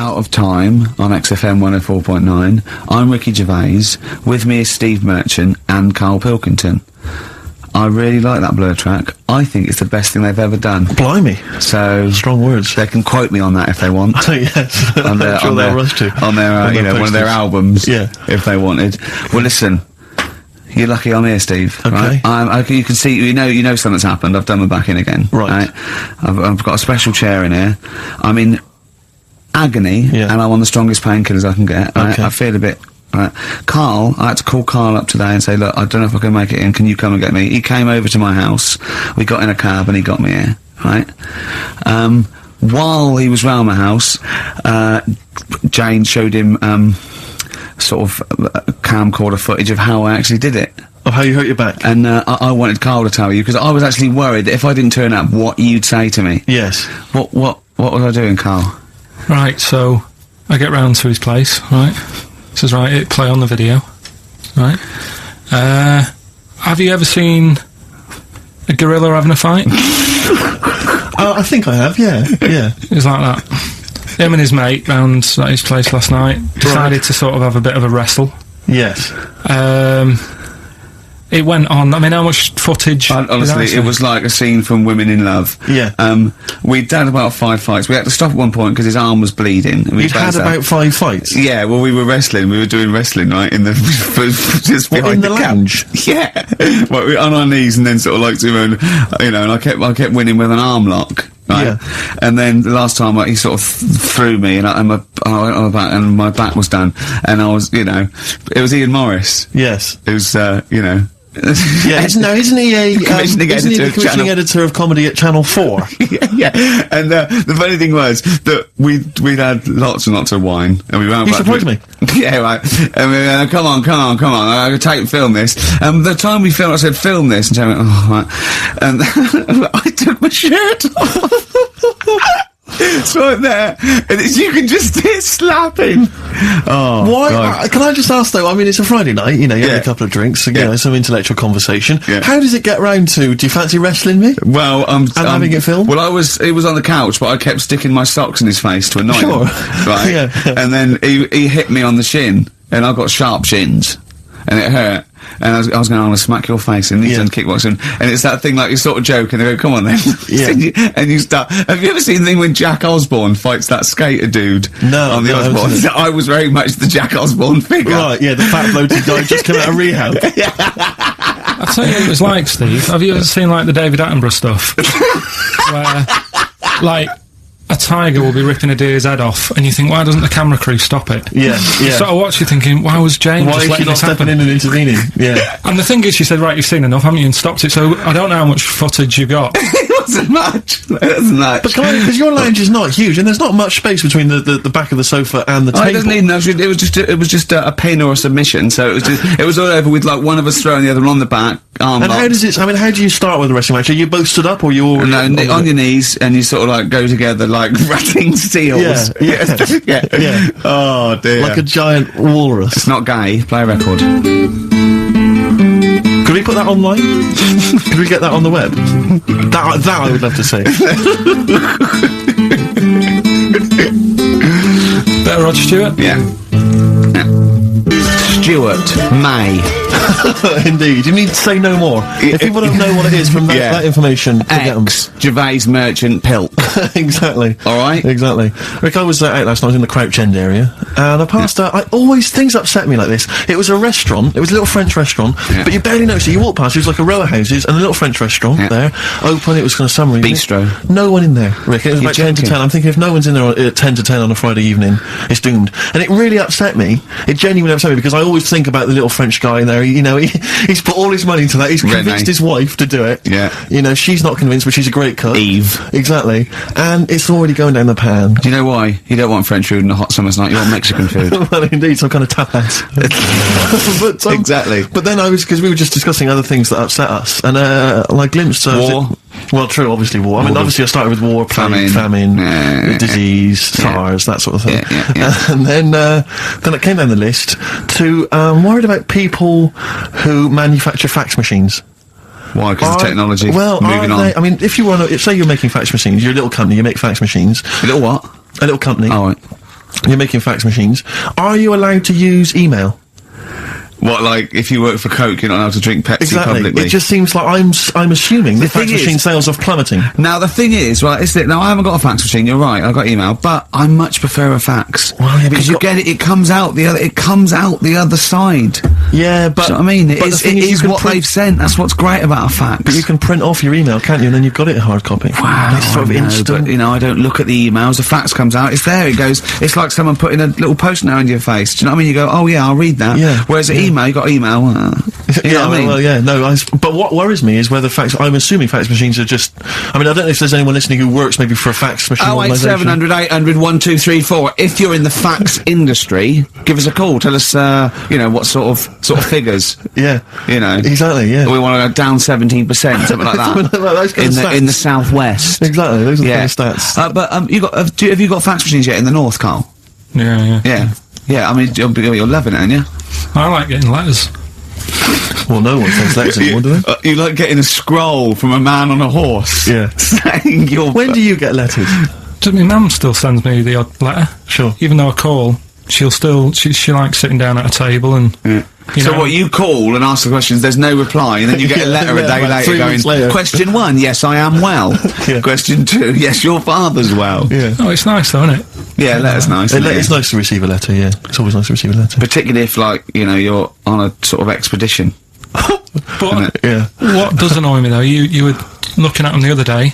Out of Time on XFM 104.9. I'm Ricky Gervais. With me is Steve Merchant and Karl Pilkington. I really like that Blur track. I think it's the best thing they've ever done. Blimey. So strong words. They can quote me on that if they want. Yes. On their, I'm sure they'll rush to. On their, you know, one of their albums. Yeah. If they wanted. Well, listen. You're lucky I'm here, Steve. Okay. Right? You can see, you know something's happened. I've done my back in again. Right. I've got a special chair in here. I'm in agony, and I'm on the strongest painkillers I can get. Right? Okay. I feel a bit. Right. Carl, I had to call Carl up today and say, look, I don't know if I can make it in. Can you come and get me? He came over to my house. We got in a cab and he got me here. Right. While he was round my house, Jane showed him sort of camcorder footage of how I actually did it. Of how you hurt your back. And I wanted Carl to tell you, because I was actually worried that if I didn't turn up, what you'd say to me. Yes. What was I doing, Carl? Right, so I get round to his place, right? Says, right, hit play on the video, right? Have you ever seen a gorilla having a fight? I think I have, yeah. It was like that. Him and his mate round at his place last night decided to sort of have a bit of a wrestle. Yes. It went on. I mean, how much footage? Honestly, it was like a scene from Women in Love. Yeah. We'd had about 5 fights. We had to stop at one point because his arm was bleeding. You'd had about 5 fights? Yeah, well, we were wrestling. We were doing wrestling, right, in the... just behind in the lounge? Yeah. Well, we were on our knees and then sort of like, you know, and I kept winning with an arm lock. Right? Yeah. And then the last time he sort of threw me and I went on my back and my back was done. And I was, you know, it was Ian Morris. Yes. It was, you know... Yeah, isn't he the commissioning editor of comedy at Channel 4? yeah. And the funny thing was that we'd had lots and lots of wine, and we ran back. You surprised me. Yeah, right. And we went, come on, I can film this. And the time we filmed, I said, film this, and Jane went, oh, right. And I took my shirt off. It's right there, and you can just hear slapping. Oh, why? Can I just ask though? I mean, it's a Friday night. You know, you have a couple of drinks, you know, some intellectual conversation. Yeah. How does it get round to? Do you fancy wrestling me? Well, having it filmed. Well, it was on the couch, but I kept sticking my socks in his face to annoy him. Right. Yeah. And then he hit me on the shin, and I got sharp shins, and it hurt. And I was going, I'm going to smack your face, and he's done kickboxing. And it's that thing, like, you sort of joke, and they go, come on then. Yeah. and you start. Have you ever seen the thing when Jack Osborne fights that skater dude? No. On the Osborne? I was very much the Jack Osborne figure. Right, yeah, the fat bloated guy just come out of rehab. I'll tell you what it was like, Steve. Have you ever seen, like, the David Attenborough stuff? Where, like... a tiger will be ripping a deer's head off, and you think, why doesn't the camera crew stop it? Yeah. You sort of watch you thinking, why was Jane just letting this happen? Why is she not stepping in and intervening? Yeah. And the thing is, she said, right, you've seen enough, haven't you, and stopped it, so I don't know how much footage you got. It wasn't much. But because your lounge is not huge, and there's not much space between the back of the sofa and the table. It doesn't need much. It was just a pin or a submission, so it was all over with, like, one of us throwing the other on the back, arm And locked. how do you start with a wrestling match? Are you both stood up, or you all... No, on your knees, and you sort of, like, go together like ratting seals. Yeah. Oh, dear. Like a giant walrus. It's not gay. Play a record. Could we put that online? Could we get that on the web? That I would love to see. Better Rod Stewart? Yeah. Stewart May. Indeed. You need to say no more. If people don't know what it is from that information, forget them. Gervais Merchant Pilk. Exactly. Alright? Exactly. Rick, I was out last night, I was in the Crouch End area, and I passed things upset me like this. It was a restaurant, it was a little French restaurant, but you barely noticed it. You walk past, it was like a row of houses, and a little French restaurant there, open, it was kind of summer evening. Bistro. No one in there, Rick. It was about 10 to 10. I'm thinking if no one's in there at 10 to 10 on a Friday evening, it's doomed. And it really upset me. It genuinely upset me, because I always think about the little French guy in there. You know, he's put all his money into that. He's convinced his wife to do it. Yeah. You know, she's not convinced, but she's a great cook. Eve. Exactly. And it's already going down the pan. Do you know why? You don't want French food on a hot summer's night, you want Mexican food. Well, indeed, some kind of tapas. But, exactly. But then because we were just discussing other things that upset us, and I glimpsed... war. Well, true, obviously war. I mean, obviously I started with war, famine, disease, SARS, that sort of thing. And then it came down the list to, worried about people who manufacture fax machines. Why? Because of technology. Well, moving on. I mean, if you want to, say you're making fax machines, you're a little company, you make fax machines. A little what? A little company. Oh, right. You're making fax machines. Are you allowed to use email? What, like, if you work for Coke, you're not allowed to drink Pepsi publicly? It just seems like I'm assuming the fax machine sales are plummeting. Now, the thing is, right, now I haven't got a fax machine, you're right, I've got email, but I much prefer a fax. Well, yeah, because you get it, it comes out the other side. Yeah, but... Do you know what I mean? It is what they've sent, that's what's great about a fax. But you can print off your email, can't you, and then you've got it in hard copy. Wow, it's sort of instant. But, you know, I don't look at the emails, the fax comes out, it's there, it goes, it's like someone putting a little post-it note on your face, do you know what I mean? You go, oh yeah, I'll read that. Yeah. Whereas an email, you got email, you know what I mean? Well, yeah, no, but what worries me is whether I'm assuming fax machines are just, I mean, I don't know if there's anyone listening who works maybe for a fax machine organisation. 08700 800 1234. If you're in the fax industry, give us a call, tell us, you know, what sort of figures. Yeah. You know. Exactly, yeah. We want to go down 17%, something like that. In the southwest. Exactly, those are the kind of stats. But, have you got fax machines yet in the north, Carl? Yeah. Yeah, I mean, you're loving it, aren't you? I like getting letters. Well, no one sends letters anymore, do they? You like getting a scroll from a man on a horse. Yeah. Saying you're... When do you get letters? My mum still sends me the odd letter. Sure. Even though I call, she'll still... She likes sitting down at a table and... Yeah. So what, you call and ask the questions, there's no reply, and then you get a letter a day later going, question 1, yes, I am well. Question 2, yes, your father's well. Yeah. Oh, it's nice though, isn't it? Yeah, letter's nice. It's nice to receive a letter, yeah. It's always nice to receive a letter. Particularly if, like, you know, you're on a sort of expedition. But, yeah. What does annoy me though, you were looking at them the other day,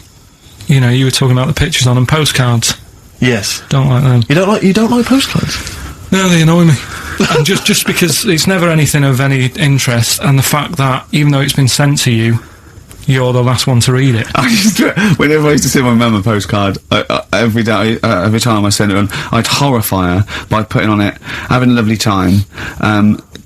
you know, you were talking about the pictures on them, postcards. Yes. Don't like them. You don't like postcards? No, they annoy me. And just because it's never anything of any interest, and the fact that, even though it's been sent to you, you're the last one to read it. Whenever I used to send my mum a postcard, every day, every time I send it on, I'd horrify her by putting on it, having a lovely time,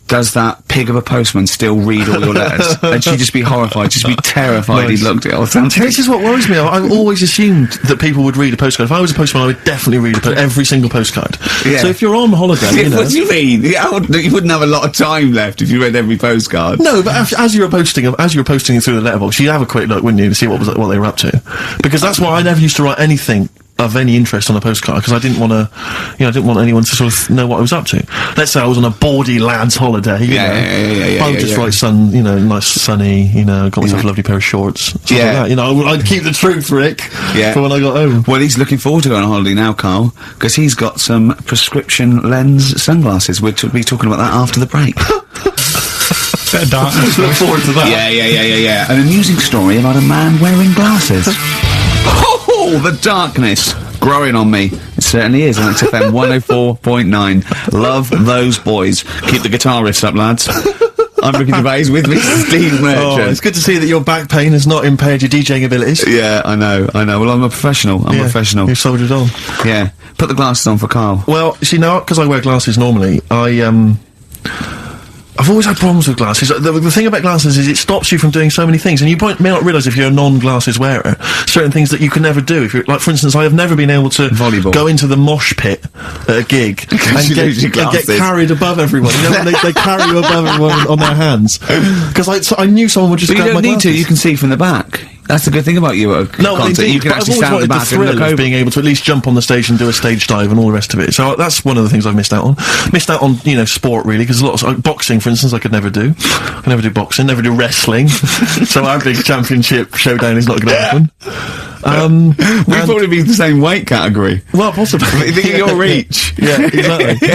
does that pig of a postman still read all your letters? And she'd just be horrified, just be terrified he'd looked at it or something. This is what worries me. I've always assumed that people would read a postcard. If I was a postman, I would definitely read every single postcard. Yeah. So if you're on holiday, you know... What do you mean? You wouldn't have a lot of time left if you read every postcard. No, but as you were posting it through the letterbox, you'd have a quick look, wouldn't you, to see what they were up to? Because that's why I never used to write anything of any interest on a postcard, because I didn't want to, you know, I didn't want anyone to sort of know what I was up to. Let's say I was on a bawdy lad's holiday, you know. I would just write you know, nice sunny, you know, got myself a lovely pair of shorts, stuff like that. You know, I'd keep the truth, Rick, for when I got home. Well, he's looking forward to going on holiday now, Carl, because he's got some prescription lens sunglasses. We'll be talking about that after the break. Bit of darkness. Look forward to that. Yeah. An amusing story about a man wearing glasses. Oh, the darkness growing on me. It certainly is on XFM 104.9. Love those boys. Keep the guitar riffs up, lads. I'm Ricky Gervais, with me, Steve Merchant. Oh, it's good to see that your back pain has not impaired your DJing abilities. Yeah, I know. Well, I'm a professional. I'm a professional. You've soldiered on. Yeah. Put the glasses on for Carl. Well, see, now, because I wear glasses normally, I've always had problems with glasses. The thing about glasses is it stops you from doing so many things, and you may not realise if you're a non-glasses wearer, certain things that you can never do. If you're, like, for instance, I have never been able to go into the mosh pit at a gig and get carried above everyone. You know, when they carry you above everyone on their hands. Because I knew someone would just grab my glasses. You don't need to, you can see from the back. That's the good thing about you at a concert. You can actually stand at the back and look over. Being able to at least jump on the stage and do a stage dive and all the rest of it. So that's one of the things I've missed out on. Missed out on, you know, sport really, because a lot of boxing, for instance, I could never do. I could never do boxing, never do wrestling. So our big championship showdown is not going to happen. We'd probably be the same weight category. Well, possibly. Think of your reach. Yeah, exactly.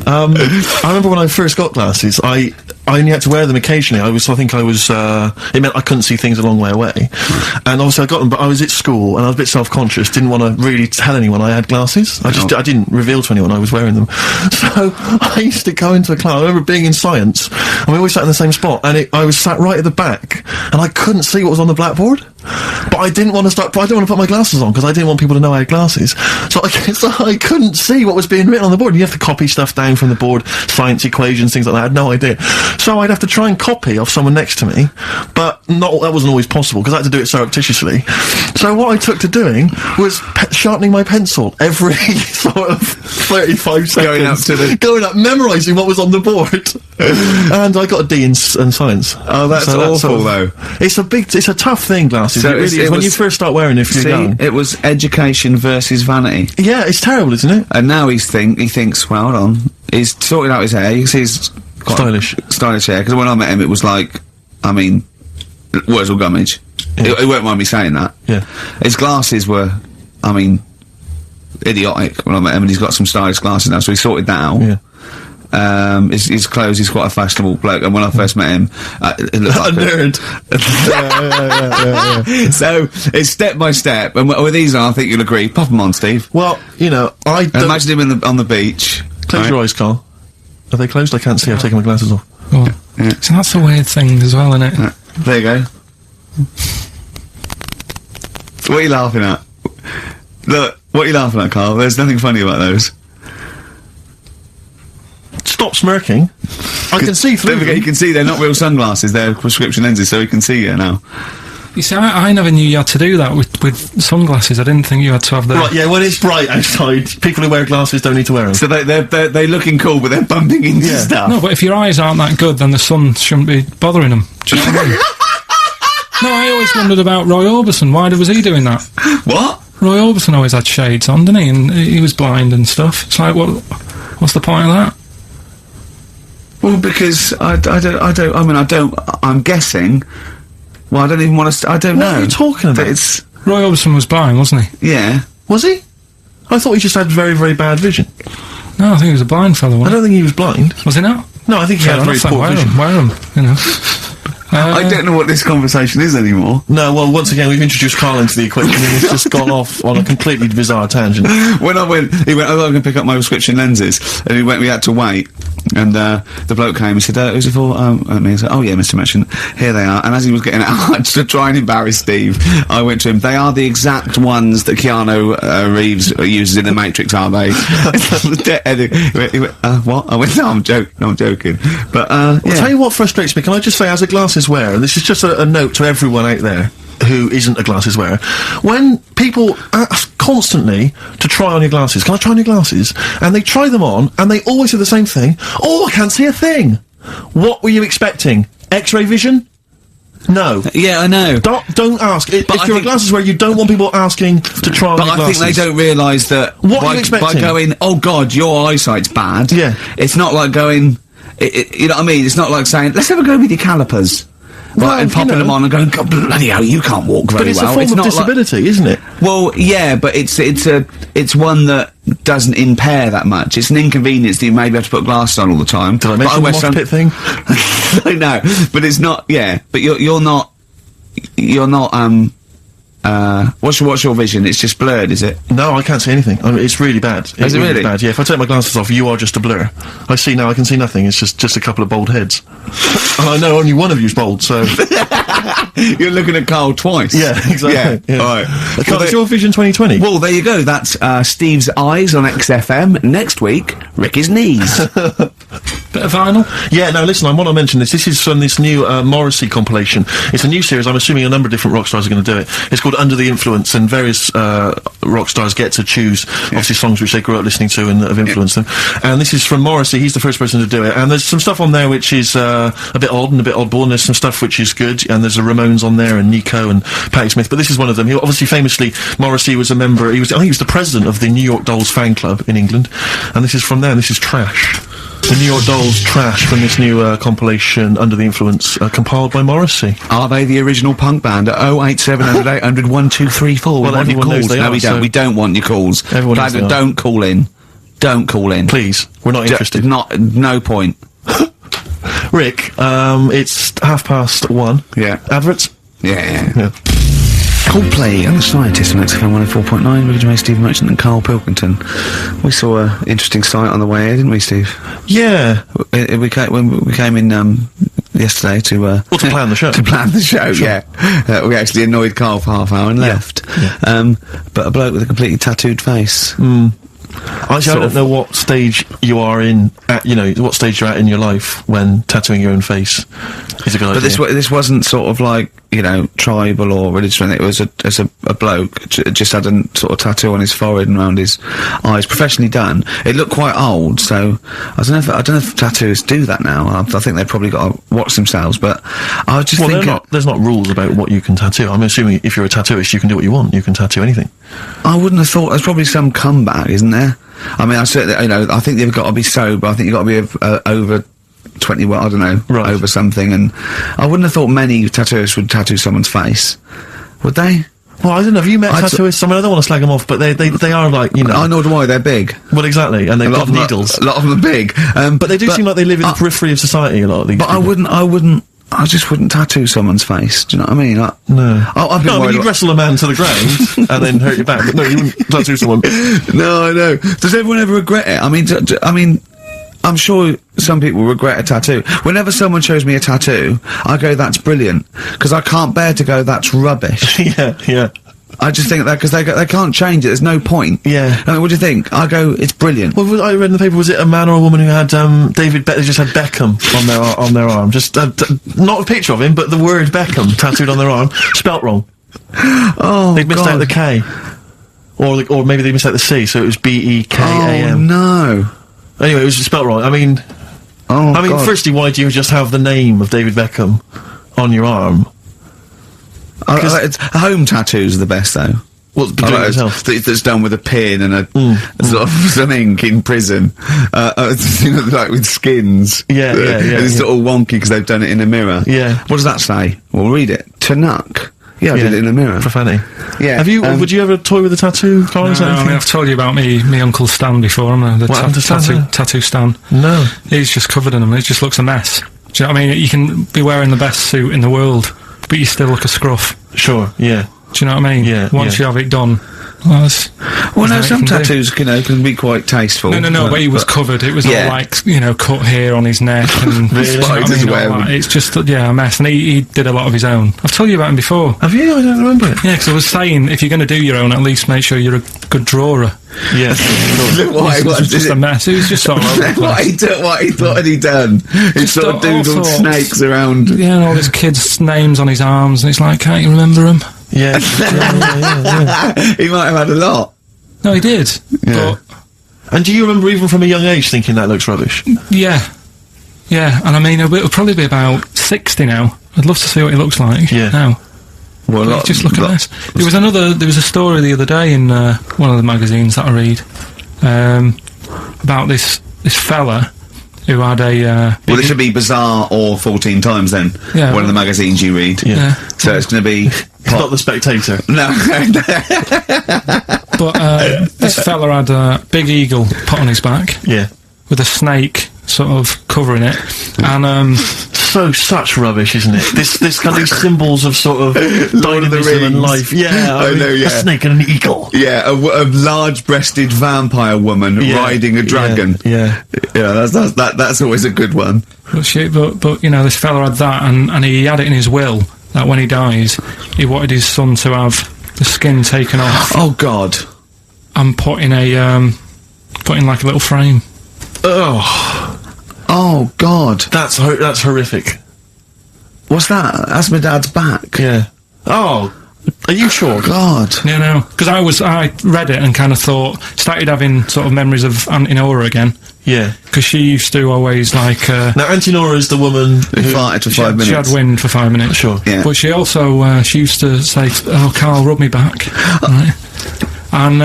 I remember when I first got glasses, I only had to wear them occasionally. It meant I couldn't see things a long way away. And obviously I got them, but I was at school and I was a bit self-conscious, didn't want to really tell anyone I had glasses. I didn't reveal to anyone I was wearing them. So I used to go into a class. I remember being in science, and we always sat in the same spot, and I was sat right at the back, and I couldn't see what was on the blackboard. But I didn't want to put my glasses on, because I didn't want people to know I had glasses. So I couldn't see what was being written on the board. And you have to copy stuff down from the board, science equations, things like that. I had no idea. So I'd have to try and copy off someone next to me, but that wasn't always possible, because I had to do it surreptitiously. So what I took to doing was sharpening my pencil every sort of 35 seconds. Going up, memorising what was on the board. And I got a D in science. Oh, that's awful, though. It's a tough thing, glasses. glasses. So it really is. When you first start wearing it, if you're young. It was education versus vanity. Yeah, it's terrible, isn't it? And now he thinks, well, hold on. He's sorted out his hair. You can see he's quite stylish hair. Because when I met him, it was like, I mean, words or gummage. Yeah. He won't mind me saying that. Yeah. His glasses were, I mean, idiotic when I met him, and he's got some stylish glasses now, so he sorted that out. Yeah. His clothes, he's quite a fashionable bloke, and when I first met him, it looked like a nerd. Yeah. So, it's step by step, and with these on, I think you'll agree. Pop them on, Steve. Well, you know, imagine him on the beach. Close your eyes, Carl. Are they closed? I can't see, I've taken my glasses off. Oh. Yeah. So that's a weird thing as well, isn't it? Yeah. There you go. What are you laughing at? Look, what are you laughing at, Carl? There's nothing funny about those. Stop smirking. I can see through them. You can see they're not real sunglasses, they're prescription lenses, so you can see it now. You see, I never knew you had to do that with sunglasses. I didn't think you had to have the... Right, yeah, when it's bright outside, people who wear glasses don't need to wear them. So they're looking cool, but they're bumping into stuff. No, but if your eyes aren't that good, then the sun shouldn't be bothering them. Do you know what I mean? No, I always wondered about Roy Orbison. Why was he doing that? What? Roy Orbison always had shades on, didn't he? And he was blind and stuff. It's like, what's the point of that? Well, because I'm guessing. Well, I don't even want to. I don't know. What are you talking about? Roy Orbison was blind, wasn't he? Yeah. Was he? I thought he just had very, very bad vision. No, I think he was a blind fellow. I don't think he was blind. Was he not? No, I think he had very poor vision. Wear him, you know. I don't know what this conversation is anymore. No, well, once again, we've introduced Carl into the equation and he's just gone off on a completely bizarre tangent. When he went, oh, I'm going to pick up my prescription lenses, and we had to wait, and the bloke came, he said, who's it for? Me. I said, oh yeah, Mr. Merchant, here they are, and as he was getting out, just to try and embarrass Steve, I went to him, they are the exact ones that Keanu Reeves uses in The Matrix, are they? He went, what? I went, no, I'm joking. But, I'll tell you what frustrates me, can I just say, as a glasses wearer, and this is just a note to everyone out there who isn't a glasses wearer, when people ask constantly to try on your glasses, can I try on your glasses? And they try them on, and they always say the same thing, oh, I can't see a thing. What were you expecting? X-ray vision? No. Yeah, I know. Don't ask. If you're a glasses wearer, you don't want people asking to try on your glasses. But I think they don't realise that what are you expecting? By going, oh God, your eyesight's bad. Yeah. It's not like going, you know what I mean? It's not like saying, let's have a go with your calipers. Right, and popping them on and going, God, bloody hell, you can't walk very well. But it's a form of disability, isn't it? Well, yeah, but it's one that doesn't impair that much. It's an inconvenience that you maybe have to put glasses on all the time. Did I mention the mosh pit thing? I know, but it's not, yeah, but you're not, what's your vision? It's just blurred, is it? No, I can't see anything. I mean, it's really bad. Is it really bad? Yeah, if I take my glasses off, you are just a blur. I see now, I can see nothing. It's just a couple of bald heads. And I know only one of you's bald, so... You're looking at Carl twice. Yeah, exactly. Yeah. Alright. Carl, it's your Vision 2020. Well, there you go. That's Steve's eyes on XFM. Next week, Ricky's knees. Bit of vinyl? Yeah, no, listen, I want to mention this. This is from this new Morrissey compilation. It's a new series. I'm assuming a number of different rock stars are going to do it. It's called Under the Influence, and various rock stars get to choose, obviously, songs which they grew up listening to and that have influenced them. And this is from Morrissey. He's the first person to do it. And there's some stuff on there which is a bit odd and a bit oddball, and there's some stuff which is good. And there's the Ramones on there, and Nico and Patti Smith. But this is one of them. He obviously, famously, Morrissey was a member. I think he was the president of the New York Dolls fan club in England. And this is from there. And this is Trash. The New York Dolls Trash from this new compilation Under the Influence, compiled by Morrissey. Are they the original punk band at 08700 800 1234? Well, everyone knows they are. No, we don't. We don't want your calls. Everyone knows they are. Don't call in. Don't call in. Please. We're not interested. No point. Rick, it's 1:30. Yeah. Adverts? Yeah. Coldplay and the Scientists on XFM 104.9, Ricky Gervais, Steve Merchant and Karl Pilkington. We saw an interesting sight on the way here, didn't we, Steve? Yeah. When we came in yesterday to... to plan the show. To plan the show, sure. Yeah. We actually annoyed Karl for half an hour and left. Yeah. But a bloke with a completely tattooed face. I don't know what stage you are in, what stage you're at in your life when tattooing your own face is a good idea. But this wasn't sort of like, you know, tribal or religious. It was a bloke just had a sort of tattoo on his forehead and around his eyes, professionally done. It looked quite old, so I don't know if tattooists do that now. I think they've probably got to watch themselves. But I was just thinking, there's not rules about what you can tattoo. I'm assuming if you're a tattooist, you can do what you want. You can tattoo anything. I wouldn't have thought. There's probably some comeback, isn't there? I mean, I certainly, you know, I think they've got to be sober. I think you've got to be over 20, well, I don't know, right, over something, and I wouldn't have thought many tattooists would tattoo someone's face, would they? Well, I don't know, have you met tattooists? I mean, I don't want to slag them off, but they are like, you know... I know why, they're big. Well, exactly, and they've got needles. A lot of them are big. But they do seem like they live in the periphery of society, a lot of these people. I just wouldn't tattoo someone's face, do you know what I mean? No. I mean, you'd wrestle a man to the ground, and then hurt your back, but no, you wouldn't tattoo someone. No, I know. Does everyone ever regret it? I mean, I'm sure some people regret a tattoo. Whenever someone shows me a tattoo, I go, that's brilliant. Because I can't bear to go, that's rubbish. Yeah. I just think that, because they can't change it, there's no point. Yeah. I mean, what do you think? I go, it's brilliant. Well, I read in the paper, was it a man or a woman who had, they just had Beckham on their arm? Just, not a picture of him, but the word Beckham tattooed on their arm, spelt wrong. Oh, they'd missed out the K. Or maybe they missed out the C, so it was B-E-K-A-M. Oh, no. Anyway, it was spelt wrong. I mean, firstly, why do you just have the name of David Beckham on your arm? Home tattoos are the best, though. What's doing it yourself? That's done with a pin and a sort of some ink in prison, you know, like with skins. Yeah. It's sort of wonky because they've done it in a mirror. Yeah. What does that say? Well, read it. Tanuck. Yeah, I did it in a mirror. Profanity. Yeah. Have you? Would you ever toy with a tattoo, Karl? No, I mean, I've told you about me Uncle Stan before, haven't I? The tattoo Stan. No. He's just covered in them. It just looks a mess. Do you know what I mean? You can be wearing the best suit in the world, but you still look a scruff. Sure. Yeah. Do you know what I mean? Yeah. Once you have it done. Well, no, some tattoos, you know, can be quite tasteful. No, but he was covered. It was all like, you know, cut hair on his neck and it's just, a mess. And he did a lot of his own. I've told you about him before. Have you? I don't remember it. Yeah, because I was saying, if you're going to do your own, at least make sure you're a good drawer. Yeah. It was just a mess. It was just sort of what he thought had he done? He sort of doodled snakes around. Yeah, and all his kids' names on his arms, and it's like, can't you remember them? Yeah. He might have had a lot. No, he did. Yeah. And do you remember even from a young age thinking that looks rubbish? Yeah, and I mean, it'll probably be about 60 now. I'd love to see what he looks like now. Well, just look at this. There was a story the other day in one of the magazines that I read about this fella who had a... well, this should be Bizarre or 14 Times then. Yeah. One of the magazines you read. Yeah. So it's going to be... It's not The Spectator. No. But this fella had a big eagle put on his back. Yeah. With a snake sort of covering it. And, such rubbish, isn't it? This kind of symbols of sort of dynamism and life. Yeah, I mean, a snake and an eagle. Yeah, a large-breasted vampire woman riding a dragon. Yeah. That's always a good one. But you know, this fella had that, and he had it in his will that when he dies, he wanted his son to have the skin taken off. Oh God! And put in like a little frame. Oh God! That's horrific. What's that? That's my dad's back. Yeah. Oh, are you sure? God. No. Because I read it and kind of started having sort of memories of Auntie Nora again. Yeah. Because she used to always like... now, Auntie Nora is the woman who farted for 5 minutes. She had wind for 5 minutes. Sure. Yeah. But she also, she used to say, oh, Karl, rub me back. Right? And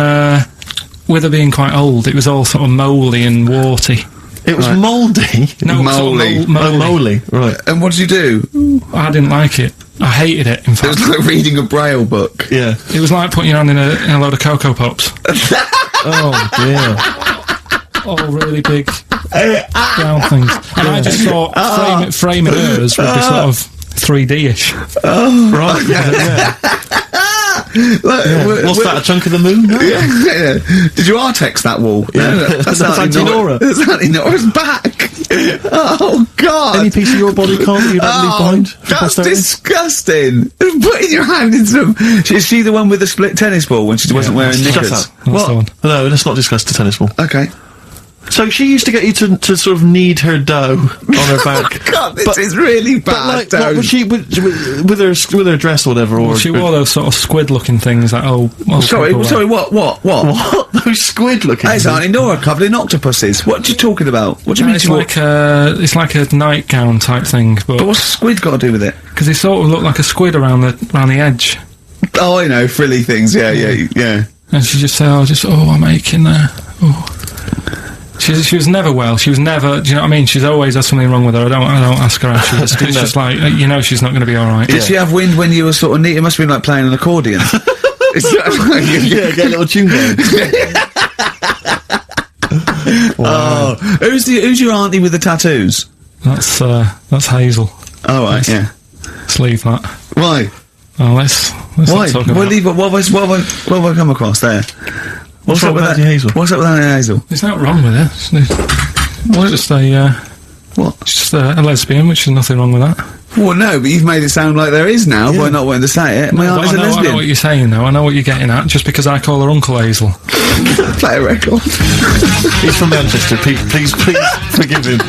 with her being quite old, it was all sort of mouldy and warty. It was mouldy? No, mouldy. Mouldy, right. And what did you do? I didn't like it. I hated it, in fact. It was like reading a Braille book. Yeah. It was like putting your hand in a load of Cocoa Pops. Oh, dear. All really big brown things. And I just thought framing hers would be sort of 3D-ish. Oh, right. Yeah. What's that, a chunk of the moon? No. Yeah. Did you Artex that wall? Yeah. That's Auntie Nora. That's Auntie Nora's back. Oh God! Any piece of your body can't you leave behind? That's disgusting. Putting your hand in some... Is she the one with the split tennis ball when she wasn't wearing knickers? What? No, let's not discuss the tennis ball. Okay. So she used to get you to sort of knead her dough on her back. Oh God, this is really bad. What was she with her dress or whatever? Or she wore those sort of squid-looking things that Sorry, what? What? Those squid-looking things? Auntie Nora covered in octopuses. What are you talking about? What do you mean? It's like a nightgown type thing. But what's squid got to do with it? Because they sort of look like a squid around the edge. Oh, I know, frilly things. Yeah. And she just said, I'm aching there. Oh. She was never well. She was never. Do you know what I mean? She's always had something wrong with her. I don't ask her how she is. It's just like she's not going to be all right. Did she have wind when you were sort of neat? It must have been like playing an accordion. Yeah, get a little tune going. Wow. Oh, who's your auntie with the tattoos? That's Hazel. Oh right, Let's leave that. Why? Oh, let's not talk about it. What have I come across there? What's up with Auntie Hazel? What's up with Auntie Hazel? There's nothing wrong with it. What? Just just a lesbian, which is nothing wrong with that. Well, no, but you've made it sound like there is now by not wanting to say it. My auntie's a lesbian. I know what you're saying, though. I know what you're getting at, just because I call her Uncle Hazel. Play a record. He's from Manchester. Please forgive him.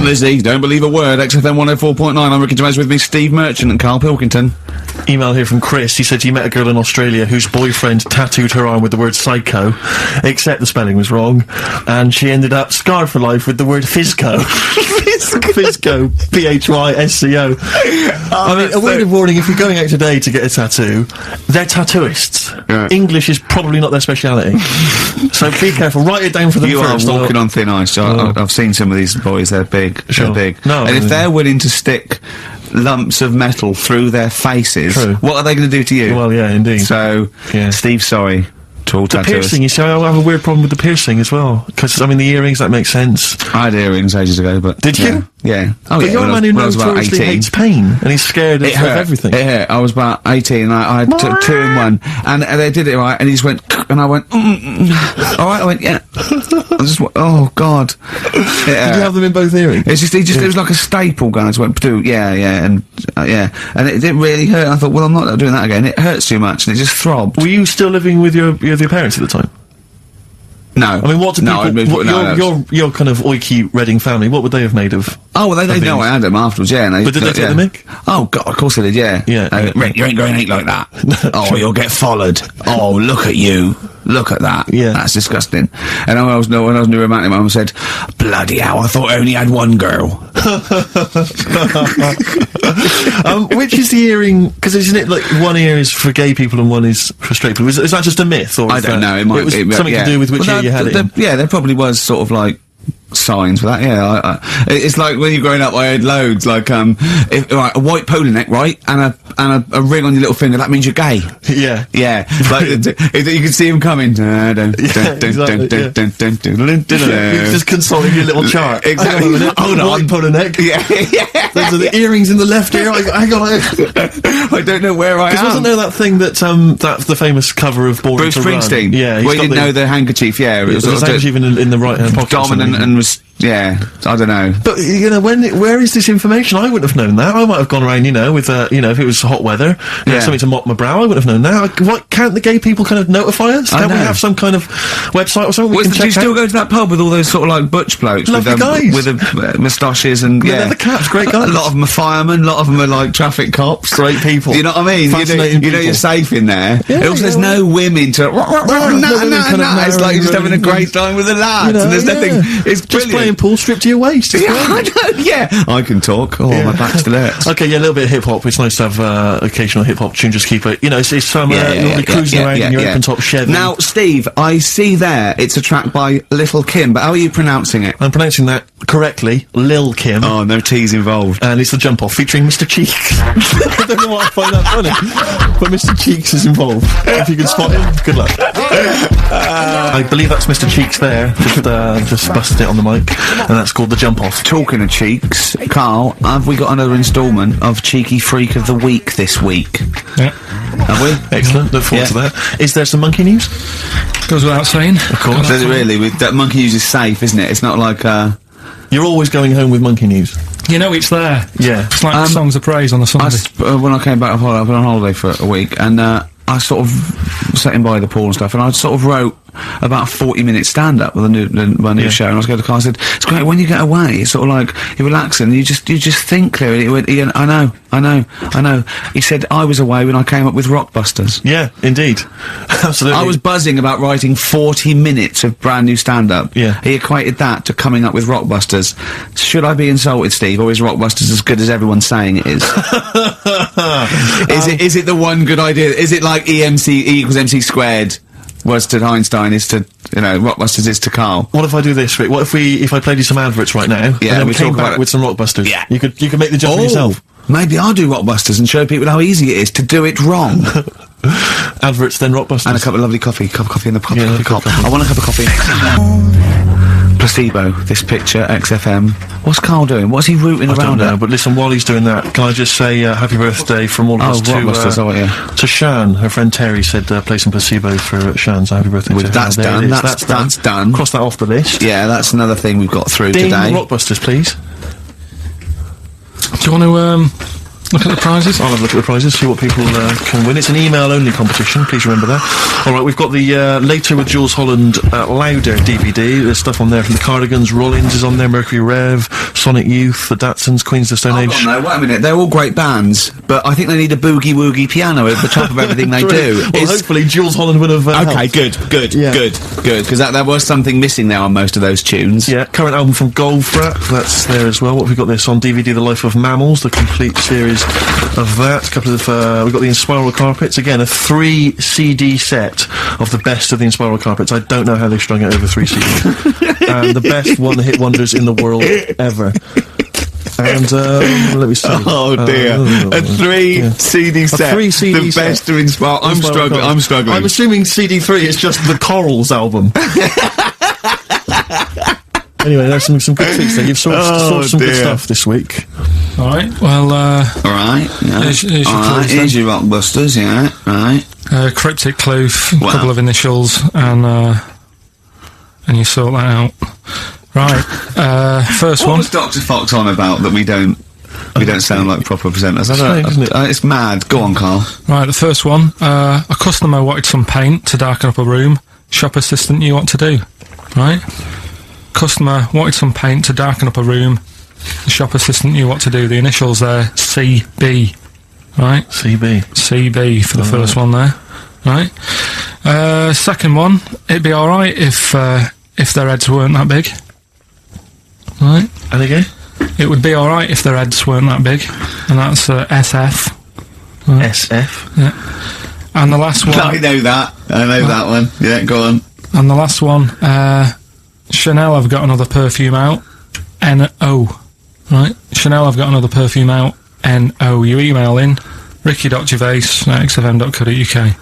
Lizzie, don't believe a word. XFM 104.9. I'm Ricky Gervais, with me, Steve Merchant and Karl Pilkington. Email here from Chris. He said he met a girl in Australia whose boyfriend tattooed her arm with the word psycho, except the spelling was wrong, and she ended up scarred for life with the word physco. Physco. Physco. I mean, a word of warning, if you're going out today to get a tattoo, they're tattooists. Right. English is probably not their speciality. So be careful. Write it down for them first. You are walking on thin ice. I've seen some of these boys. They're big. Sure. They're big. No, and if they're willing to stick lumps of metal through their faces, what are they going to do to you? Well, yeah, indeed. So, Steve, sorry to all tattooers. The piercing, you see, I have a weird problem with the piercing as well, because, I mean, the earrings, that makes sense. I had earrings ages ago, but... Did you? Yeah. Oh, but you're a man who notoriously hates pain, and he's scared of everything. It hurt. I was about 18, and I had two in one, and they did it right, and he just went, and I went, alright, I went, yeah. I just went, oh, God. Did you have them in both earrings? It's just, it was like a staple gun. I just went, and it didn't really hurt. I thought, well, I'm not doing that again. It hurts too much, and it just throbbed. Were you still living with your parents at the time? No. I mean, what did your kind of oiky Reading family, what would they have made of? Oh, well, they know I had them afterwards, yeah. And but did they take the mick? Oh, God, of course they did, yeah. Rick, you ain't going to eat like that. Oh, you'll get followed. Oh, look at you. Look at that. Yeah. That's disgusting. And when I was new romantic, my mum said, bloody hell, I thought I only had one girl. Which is the earring? Because isn't it like one ear is for gay people and one is for straight people? Is that just a myth? Or I don't know. It was something to do with which ear you had it. Yeah, there probably was sort of like signs for that. Yeah, it's like when you're growing up, I had loads like a white polo neck, right, and a ring on your little finger. That means you're gay. Yeah, like you can see him coming. You're just consulting your little chart. Exactly. Hold on, white polo neck. Yeah. Those are the earrings in the left ear. Hang on. I don't know where I am. Because wasn't there that thing that the famous cover of Born Bruce to Run? Springsteen? Yeah, where you didn't know the handkerchief. Yeah, it was the handkerchief in the right hand pocket. Dominant and was. Yeah, I don't know. But, where is this information? I wouldn't have known that. I might have gone around, with, if it was hot weather, something to mop my brow, I wouldn't have known that. What, can't the gay people kind of notify us? Can't we have some kind of website or something we can check out? Do you still go to that pub with all those sort of, like, butch blokes? Lovely guys. With the moustaches and, they're the caps, great guys. A lot of them are firemen, a lot of them are, like, traffic cops. Great people. You know what I mean? Fascinating people. You're safe in there. Yeah, also, there's no women to... No, it's like you're just having a great time with the lads, and there's nothing... It's brilliant. Just playing pool, stripped to your waist. Yeah, I know, yeah. I can talk. Oh, my back still hurts. Okay, a little bit of hip-hop. It's nice to have occasional hip-hop tune, just keep it, it's summer, you'll be cruising around in your open-top Chevy. Now, Steve, I see there, it's a track by Little Kim, but how are you pronouncing it? I'm pronouncing that correctly, Lil Kim. Oh, no T's involved. And it's The Jump Off, featuring Mr. Cheeks. I don't know why I find that funny, but Mr. Cheeks is involved. If you can spot him, good luck. I believe that's Mr. Cheeks there, just busted it on the mic, and that's called The Jump Off. Talking of cheeks, Karl, have we got another instalment of Cheeky Freak of the Week this week? Yeah. Have we? Excellent, look forward to that. Is there some monkey news? Goes without saying. Of course. Does it really? That monkey news is safe, isn't it? It's not like, You're always going home with monkey news. It's there. Yeah. It's like songs of praise on a Sunday. When I came back, I've been on holiday for a week, and, I sort of sat in by the pool and stuff, and I sort of wrote about 40-minute stand-up with my new show, and I was going to Karl and said, it's great, when you get away, it's sort of like, you're relaxing, you just think clearly. He went, Ian, I know. He said, I was away when I came up with Rockbusters. Yeah, indeed. Absolutely. I was buzzing about writing 40 minutes of brand new stand-up. Yeah. He equated that to coming up with Rockbusters. Should I be insulted, Steve, or is Rockbusters as good as everyone's saying it is? Is it the one good idea? Is it like E equals MC squared was to Einstein is to, Rockbusters is to Karl? What if I do this, Rick? What if I played you some adverts right now? Yeah, and then we came talk back about with some Rockbusters. Yeah. You could make the judgment yourself. Maybe I'll do Rockbusters and show people how easy it is to do it wrong. Adverts, then Rockbusters. And a cup of lovely coffee. Cup of coffee in the coffee cup. coffee. I want a cup of coffee. Placebo, this picture, XFM. What's Karl doing? What's he rooting around at? But listen, while he's doing that, can I just say happy birthday from all of us to Shan. Her friend Terry said play some Placebo for Shan, so happy birthday to her. That's done. That's done. Cross that off the list. Yeah, that's another thing we've got through Ding today. Rockbusters, please. Do you want to look at the prizes? I'll have a look at the prizes, see what people can win. It's an email-only competition, please remember that. Alright, we've got the Later with Jules Holland Louder DVD. There's stuff on there from the Cardigans, Rollins is on there, Mercury Rev, Sonic Youth, the Datsuns, Queens of the Stone Age. No, wait a minute, they're all great bands, but I think they need a boogie-woogie piano at the top of everything they do. Well, hopefully Jules Holland would have okay, helped. good, because there was something missing there on most of those tunes. Yeah, current album from Goldfrapp, that's there as well. What have we got this on DVD? The Life of Mammals, the complete series of that. A couple of we've got the Inspiral Carpets, again a 3 CD set of the best of the Inspiral Carpets. I don't know how they strung it over 3 CDs. And the best one-hit wonders in the world ever. And let me see. Oh dear, a 3 CD set. A 3 CD the set. best of Inspiral. I'm struggling. I'm assuming CD3 is just the Corals album. Anyway, there's some good things there. You've sourced some good stuff this week. Alright, well, alright, yeah. Here's your clues, here's your Rockbusters, yeah, right. Cryptic clue, a couple of initials, and you sort that out. Right, first what one. Was Dr. Fox on about that we don't sound like proper presenters? It's mad. Go on, Karl. Right, the first one, a customer wanted some paint to darken up a room. Shop assistant knew what to do. Right? Customer wanted some paint to darken up a room. The shop assistant knew what to do. The initials there, CB. Right? CB for the first one there. Right? Second one, it'd be alright if their heads weren't that big. Right? And again? It would be alright if their heads weren't that big. And that's SF. Right? SF? Yeah. And the last one... I know that one. Yeah, go on. And the last one, Chanel have got another perfume out. N-O. Right? Chanel have got another perfume out. N-O. You email in ricky.gervais@xfm.co.uk.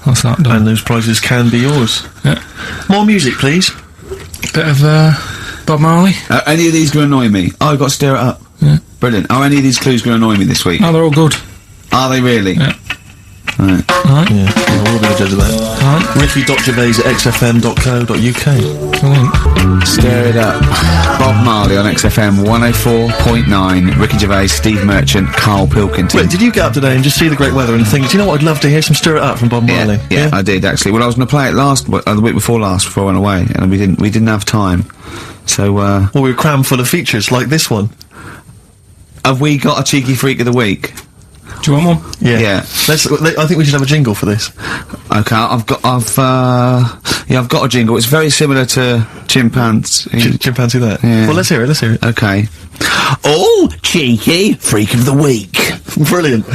That's that done. And those prizes can be yours. Yeah. More music, please. Bit of Bob Marley. Any of these going to annoy me? Oh, I've got to stir it up. Yeah. Brilliant. Are any of these clues going to annoy me this week? No, they're all good. Are they really? Yeah. Right. Alright. Yeah, we'll be the judge of that. Alright. Ricky.gervais@xfm.co.uk. Brilliant. Stir it up. Bob Marley on XFM 104.9. Ricky Gervais, Steve Merchant, Karl Pilkington. Wait, did you get up today and just see the great weather and think, do you know what, I'd love to hear some Stir It Up from Bob Marley? Yeah, I did actually. Well, I was going to play it the week before last before I went away, and we didn't have time. So, well, we were crammed full of features like this one. Have we got a cheeky freak of the week? Do you want one? Yeah. I think we should have a jingle for this. Okay, I've got a jingle. It's very similar to Chimpanzee. Chimpanzee that? Yeah. Well, let's hear it. Okay. Oh, cheeky freak of the week. Brilliant.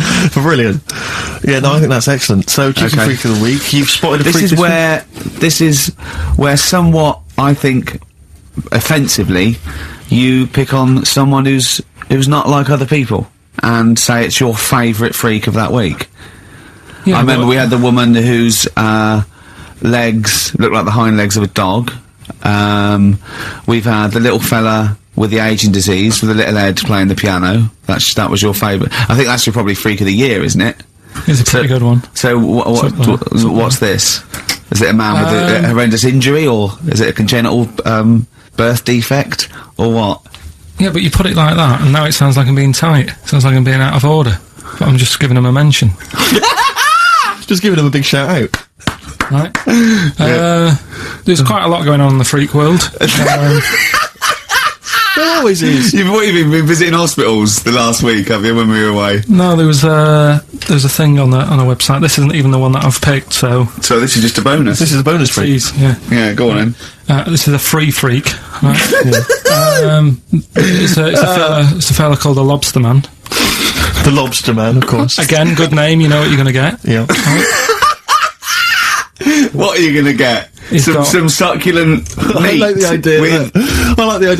Yeah, no, I think that's excellent. So, cheeky freak of the week. You've spotted a freak This is where somewhat, I think, offensively, you pick on someone who's not like other people and say it's your favourite freak of that week. Yeah, I remember we had the woman whose legs looked like the hind legs of a dog. We've had the little fella with the aging disease with the little head playing the piano. That was your favourite. I think that's your probably freak of the year, isn't it? It's a pretty good one. So what's this? Is it a man with a horrendous injury, or is it a congenital birth defect, or what? Yeah, but you put it like that, and now it sounds like I'm being tight. It sounds like I'm being out of order. But I'm just giving him a mention. Just giving him a big shout out. Right. There's quite a lot going on in the freak world. There always is. You've been visiting hospitals the last week, have you, when we were away? No, there was a thing on a website. This isn't even the one that I've picked, so... So this is just a bonus? This is a bonus freak? Yeah. Yeah, go on then. This is a free freak. Right? It's a fella called the Lobster Man. The Lobster Man, of course. Again, good name, you know what you're going to get. Yeah. What are you going to get? Some succulent meat. I like the idea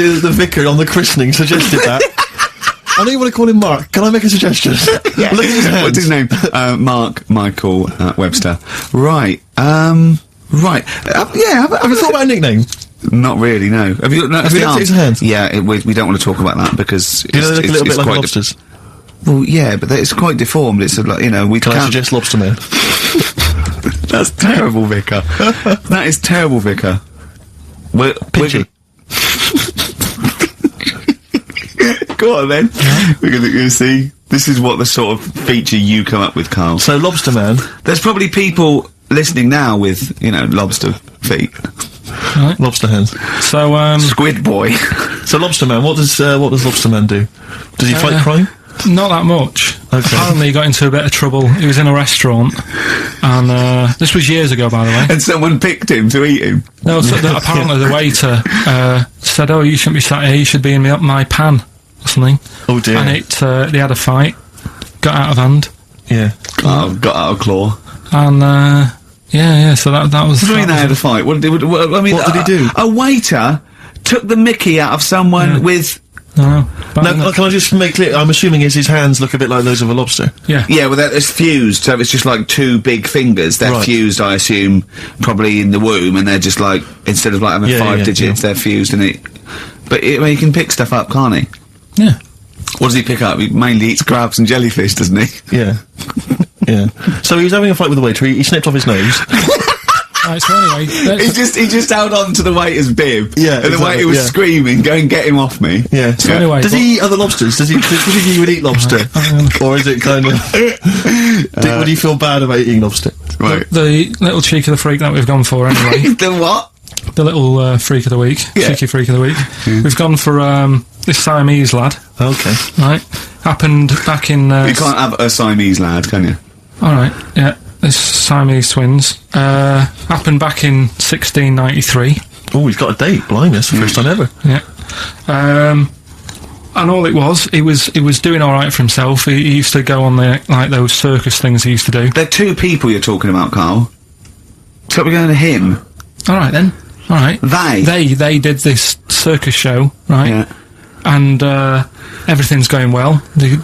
that the vicar on the christening suggested that. I know you want to call him Mark. Can I make a suggestion? Yeah. Look at his hands. What's his name? Mark Michael Webster. Right. Right. Have you thought about a nickname? Not really, no. Have you looked at his hands? Yeah, we don't want to talk about that because they look a little bit like lobsters. Well, yeah, but it's quite deformed. It's like, you know, Can I suggest Lobster Man? That's terrible, Vicar. That is terrible, Vicar. Pitchy. Go on then. We're gonna see. This is what the sort of feature you come up with, Karl. So, Lobster Man. There's probably people listening now with, you know, lobster feet. Right. Lobster hands. So, Squid Boy. So, Lobster Man, what does Lobster Man do? Does he fight crime? Not that much. Okay. Apparently he got into a bit of trouble. He was in a restaurant, and this was years ago, by the way. And someone picked him to eat him. No, so apparently the waiter said, "Oh, you shouldn't be sat here. You should be in my pan or something." Oh dear! And they had a fight, got out of hand. Yeah. Got out of claw. And yeah. So that was. What do you mean they had a fight? What did he do? A waiter took the mickey out of someone with. No, can I just make clear? I'm assuming his hands look a bit like those of a lobster. Yeah. Yeah, well, it's fused, so it's just like two big fingers. They're fused, I assume, probably in the womb, and they're just like, instead of like having 5 digits, they're fused, and But he can pick stuff up, can't he? Yeah. What does he pick up? He mainly eats crabs and jellyfish, doesn't he? Yeah. Yeah. So he was having a fight with the waiter, he snipped off his nose. Right, so anyway, he just held on to the waiter's bib. Yeah, and the waiter was screaming, "Go and get him off me!" Yeah. So anyway, does he eat other lobsters? Does he think he would eat lobster, or is it kind of? Would he feel bad about eating lobster? Right. The little cheek of the freak that we've gone for anyway. The what? The little freak of the week. Yeah. Cheeky freak of the week. Yeah. We've gone for this Siamese lad. Okay. Right. Happened back in. You can't have a Siamese lad, can you? All right. Yeah. This Siamese twins happened back in 1693. Oh, he's got a date. Blimey, that's the first time ever. Yeah. And all it was, he was doing all right for himself. He used to go on those circus things he used to do. They're two people you're talking about, Karl. So we're going to him. All right then. All right. They did this circus show, right? Yeah. And everything's going well. They're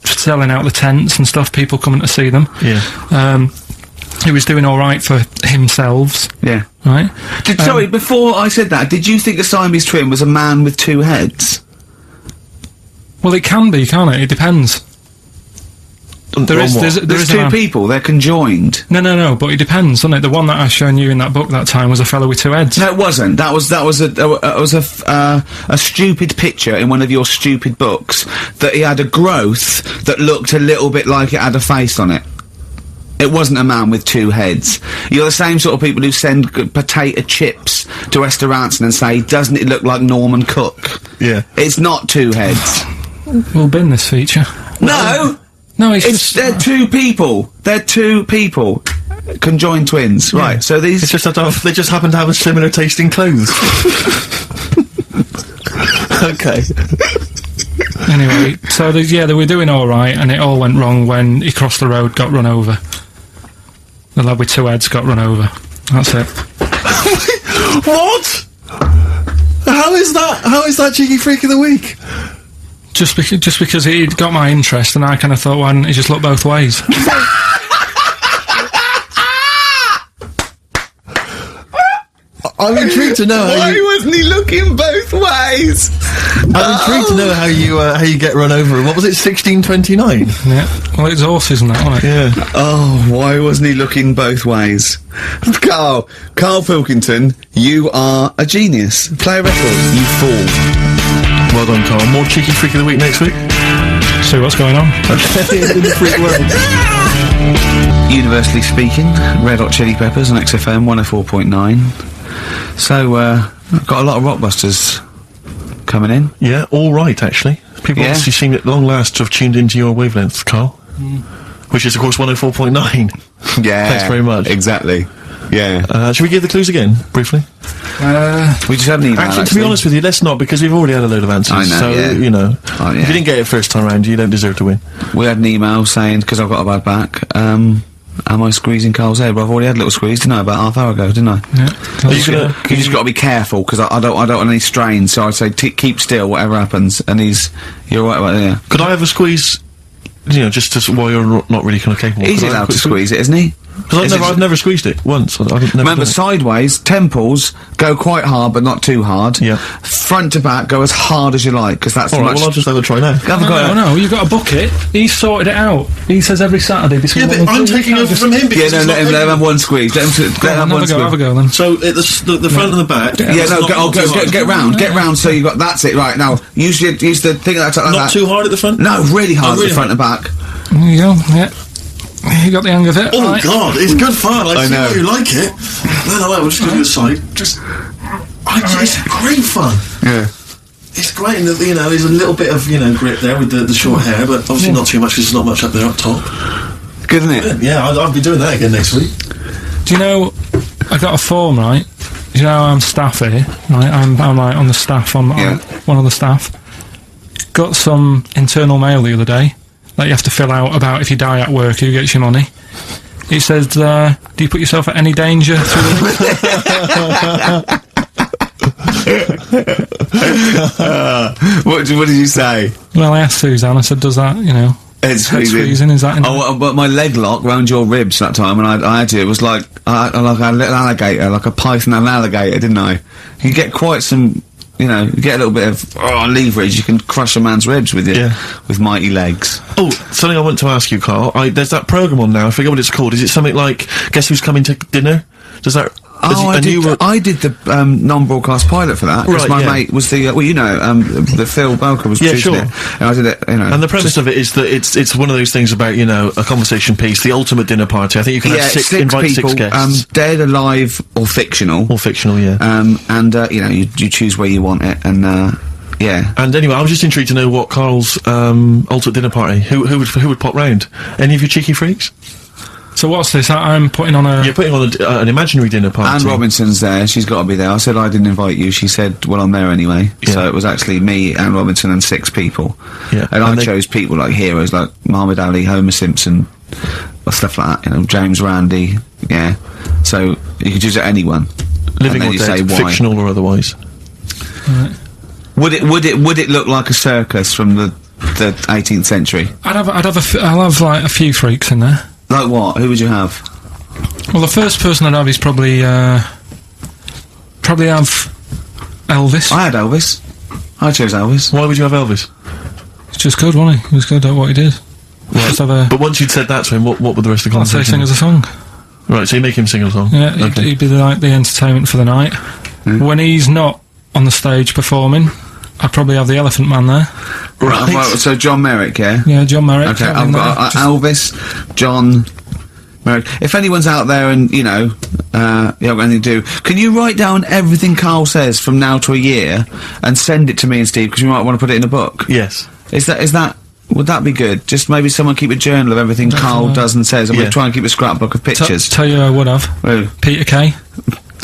selling out the tents and stuff, people coming to see them. Yeah. He was doing all right for himself. Yeah. Right? Sorry, before I said that, did you think a Siamese twin was a man with 2 heads? Well, it can be, can't it? It depends. There's 2 people, they're conjoined. No, but it depends, doesn't it? The one that I shown you in that book that time was a fellow with 2 heads. No, it wasn't. That was a stupid picture in one of your stupid books that he had a growth that looked a little bit like it had a face on it. It wasn't a man with 2 heads. You're the same sort of people who send potato chips to restaurants and say, "Doesn't it look like Norman Cook?" Yeah. It's not 2 heads. We'll bin this feature. No! No, they're 2 people. They're 2 people. Conjoined twins. Yeah. Right, so these... they just happen to have a similar taste in clothes. Okay. Anyway, so they were doing all right, and it all went wrong when he crossed the road, got run over. The lad with 2 heads got run over. That's it. What? How is that cheeky freak of the week? Just because he got my interest, and I kind of thought, why didn't he just look both ways? I'm intrigued to know why wasn't he looking both ways? I'm intrigued to know how you get run over. What was it, 1629? Yeah. Well, it's horses and that, wasn't it? Yeah. Oh, why wasn't he looking both ways? Karl Pilkington, you are a genius. Play a record, you fool. Well done, Karl. More cheeky freak of the week next week. See what's going on. In the freak world. Universally Speaking, Red Hot Chili Peppers on XFM 104.9. So, I've got a lot of Rockbusters coming in. Yeah, all right, actually. People obviously seem at long last to have tuned into your wavelength, Carl. Which is, of course, 104.9. Yeah. Thanks very much. Exactly. Yeah. Should we give the clues again, briefly? We just had an email, actually, to be honest with you, let's not, because we've already had a load of answers. I know, so, you know, if you didn't get it first time round, you don't deserve to win. We had an email saying, because I've got a bad back, am I squeezing Carl's head? Well, I've already had a little squeeze, didn't I, about half hour ago, didn't I? Yeah. You just got to be careful, because I don't want any strain, so I'd say keep still, whatever happens, and you're right about there. Could I have a squeeze, you know, just while you're not really kind of capable? He's allowed to squeeze it, isn't he? Because I've never squeezed it once. Remember, sideways, temples, go quite hard, but not too hard. Yeah. Front to back, go as hard as you like, because that's Alright, well, I'll just have a try now. No, you've got a bucket. He's sorted it out. He says every Saturday between... Yeah, but I'm taking over from him because let him have one squeeze. Let him have one squeeze. Have a go, then. So, the front and the back... Get round, so you've got... That's it, right, now, use the thing like that. Not too hard at the front? No, really hard at the front and back. There you go, yeah. You got the hang of it. Oh, right. God, it's good fun. I see how you like it. No, we'll just go to the side. It's great fun. Yeah. It's great, and you know, there's a little bit of, you know, grip there with the short hair, but obviously not too much because there's not much up there up top. Good, isn't it? Yeah, I'll be doing that again next week. Do you know, I got a form, right? Do you know I'm staff here, right? I'm like on the staff, I'm one of the staff. Got some internal mail the other day that you have to fill out about if you die at work, who gets your money. It says, do you put yourself at any danger through the What did you say? Well, I asked Suzanne, I said, does that, you know... It's freezing, is that... but my leg lock round your ribs that time when I had you, it was like a little alligator, like a python and alligator, didn't I? You get quite some... You know, you get a little bit of leverage, you can crush a man's ribs with with mighty legs. Oh, something I want to ask you, Carl. There's that programme on now, I forget what it's called. Is it something like Guess Who's Coming to Dinner? Does that... I did the non-broadcast pilot for that, because my mate was the, the Phil Belker was producing it, and I did it, you know. And the premise of it is that it's one of those things about, you know, a conversation piece, the ultimate dinner party. I think you can have invite people, 6 guests. Dead, alive, or fictional. Or fictional, yeah. And, you know, you choose where you want it, and, yeah. And anyway, I was just intrigued to know what Carl's, ultimate dinner party, who would pop round? Any of your cheeky freaks? So what's this? I'm putting on a... You're putting on an imaginary dinner party. Anne Robinson's there. She's got to be there. I said I didn't invite you. She said, well, I'm there anyway. Yeah. So it was actually me, Anne Robinson, and 6 people. Yeah. And I chose people like heroes like Muhammad Ali, Homer Simpson, or stuff like that. You know, James Randi. Yeah. So you could choose anyone. Living or dead, fictional or otherwise. Right. Would it look like a circus from the 18th century? I'll have like a few freaks in there. Like what? Who would you have? Well, the first person I'd have is probably have Elvis. I had Elvis. I chose Elvis. Why would you have Elvis? He's just good, wasn't he? He was good at what he did. Right. But once you'd said that to him, what would the rest of the conversation? I'd say sing us a song. Right, so you make him sing a song? Yeah, okay. he'd be the entertainment for the night. When he's not on the stage performing, I'd probably have the Elephant Man there. Right. Well, so John Merrick, yeah? Yeah, John Merrick. Okay, I've got Elvis, John Merrick. If anyone's out there and, you know, you haven't got anything to do, can you write down everything Carl says from now to a year and send it to me and Steve, because we might want to put it in a book? Yes. Would that be good? Just maybe someone keep a journal of everything Carl does and says, and we'll try and keep a scrapbook of pictures. Tell you who I would have. Who? Peter Kay.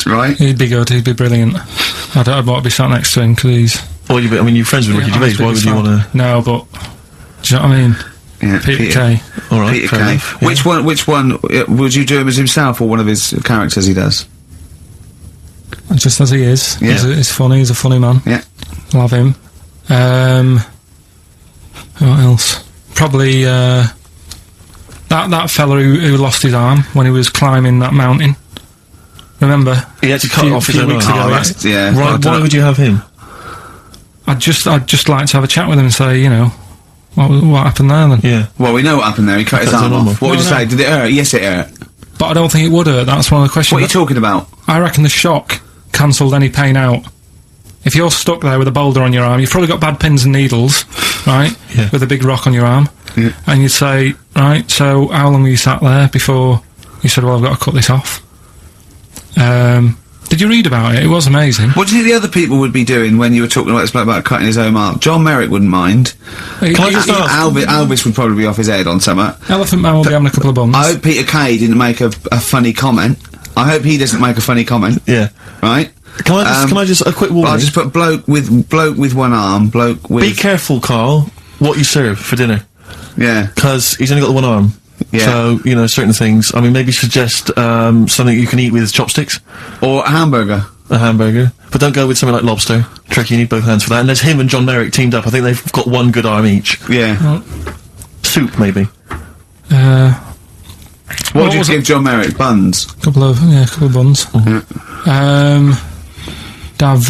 Right. He'd be good, he'd be brilliant. I'd want to be sat next to him, because he's... Well, you're friends with Ricky Gervais, why would you want to... No, but... Do you know what I mean? Yeah, Peter Kay. Alright, Peter Kay. Yeah. Which one, would you do him as himself or one of his characters he does? Just as he is. Yeah. He's funny, he's a funny man. Yeah. Love him. What else? Probably, that fella who lost his arm when he was climbing that mountain. Remember? He had to cut off his own arm. Yeah. Why would you have him? I'd just like to have a chat with him and say, you know, what happened there then? Yeah. Well, we know what happened there. He cut his arm off. What would you say? Did it hurt? Yes, it hurt. But I don't think it would hurt. That's one of the questions. What are you talking about? I reckon the shock cancelled any pain out. If you're stuck there with a boulder on your arm, you've probably got bad pins and needles. right, with a big rock on your arm, and you'd say, right, so how long were you sat there before you said, well, I've got to cut this off? Did you read about it? It was amazing. What do you think the other people would be doing when you were talking about this bloke about cutting his own arm? John Merrick wouldn't mind. Elvis would probably be off his head on something. Elephant Man will be having a couple of buns. I hope Peter Kay didn't make a funny comment. I hope he doesn't make a funny comment. Yeah. Right? Can I just a quick warning? I'll just put bloke with one arm, bloke with... Be careful, Carl, what you serve for dinner. Yeah. Because he's only got the one arm. Yeah. So, you know, certain things. I mean, maybe suggest something you can eat with chopsticks. Or a hamburger. A hamburger. But don't go with something like lobster. Tricky, you need both hands for that. And there's him and John Merrick teamed up. I think they've got one good arm each. Yeah. Soup, maybe. What would you give John Merrick? Buns? Couple of buns. Have,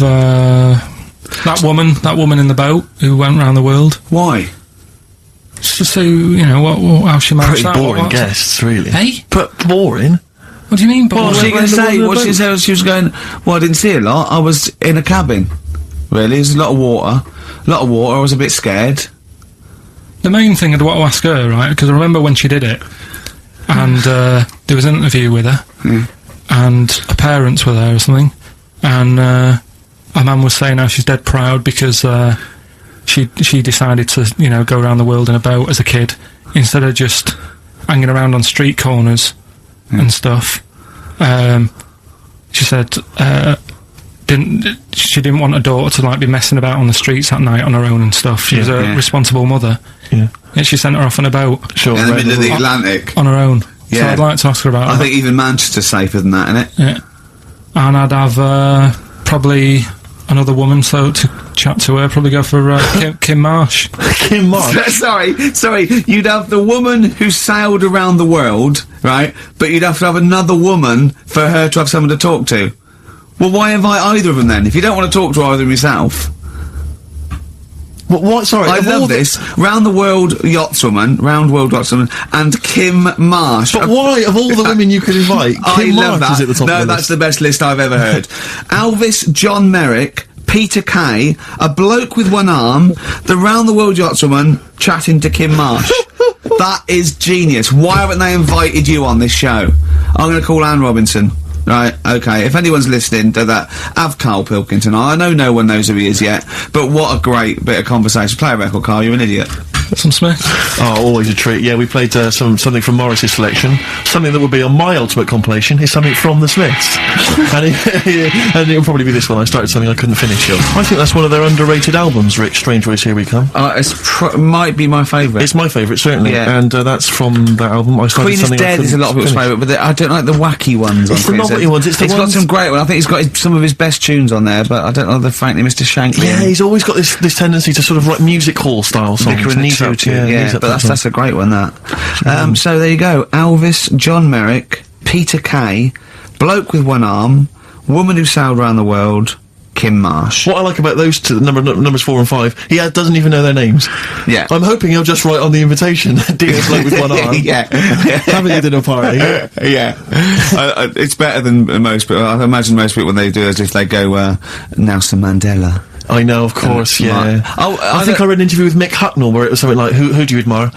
that woman in the boat who went round the world. Why? Just to see, you know, how she managed that. Pretty boring guests, really. Hey? But boring? What do you mean boring? What was she going to say? What she said, she was going, well, I didn't see a lot. I was in a cabin. Really, there's a lot of water. I was a bit scared. The main thing I'd want to ask her, right, because I remember when she did it, and there was an interview with her, and her parents were there or something, and her mum was saying how she's dead proud because she decided to, you know, go around the world in a boat as a kid, instead of just hanging around on street corners and stuff. She said she didn't want her daughter to, like, be messing about on the streets at night on her own and stuff. She was a responsible mother. Yeah. And she sent her off on a boat. Sure. In the middle of the Atlantic. On her own. Yeah. So I'd like to ask her about that. I think even Manchester's safer than that, innit? Yeah. And I'd have, probably another woman, so to chat to her, probably go for, Kim Marsh. Kim Marsh? Sorry, you'd have the woman who sailed around the world, right? But you'd have to have another woman for her to have someone to talk to. Well, why invite either of them then, if you don't want to talk to either of them yourself? What? Sorry, I love this. Round World Yachtswoman, and Kim Marsh. But why, of all the women you could invite, Kim Marsh is at the top of the list? No, that's the best list I've ever heard. Elvis, John Merrick, Peter Kay, a bloke with one arm, the Round the World Yachtswoman chatting to Kim Marsh. That is genius. Why haven't they invited you on this show? I'm going to call Anne Robinson. Right, okay, if anyone's listening to that, have Karl Pilkington. I know no one knows who he is yet, but what a great bit of conversation. Play a record, Karl, you're an idiot. Some Smith. Oh, always a treat. Yeah, we played something from Morris's selection. Something that would be on my ultimate compilation is something from the Smiths. and it'll probably be this one. I started something I couldn't finish. I think that's one of their underrated albums, Rick. Strange Voice, Here We Come. Might be my favourite. It's my favourite, certainly. Yeah. And that's from that album. I started Queen is Dead is a lot of people's favourite, but I don't like the wacky ones. It's the novelty ones. It's got some great ones. I think he's got some of his best tunes on there, but I don't know the frankly Mr. Shankly. Yeah, he's always got this tendency to sort of write music hall style songs. But that's a great one, that. So there you go. Elvis, John Merrick, Peter Kay, bloke with one arm, woman who sailed around the world, Kim Marsh. What I like about those two, numbers 4 and 5, he doesn't even know their names. Yeah. I'm hoping he'll just write on the invitation, dear bloke with one arm. Yeah. Having a dinner party. Yeah. It's better than most people. I imagine most people, when they do it, if they go, Nelson Mandela. I know, of course, yeah. I think I read an interview with Mick Hucknall where it was something like, who do you admire?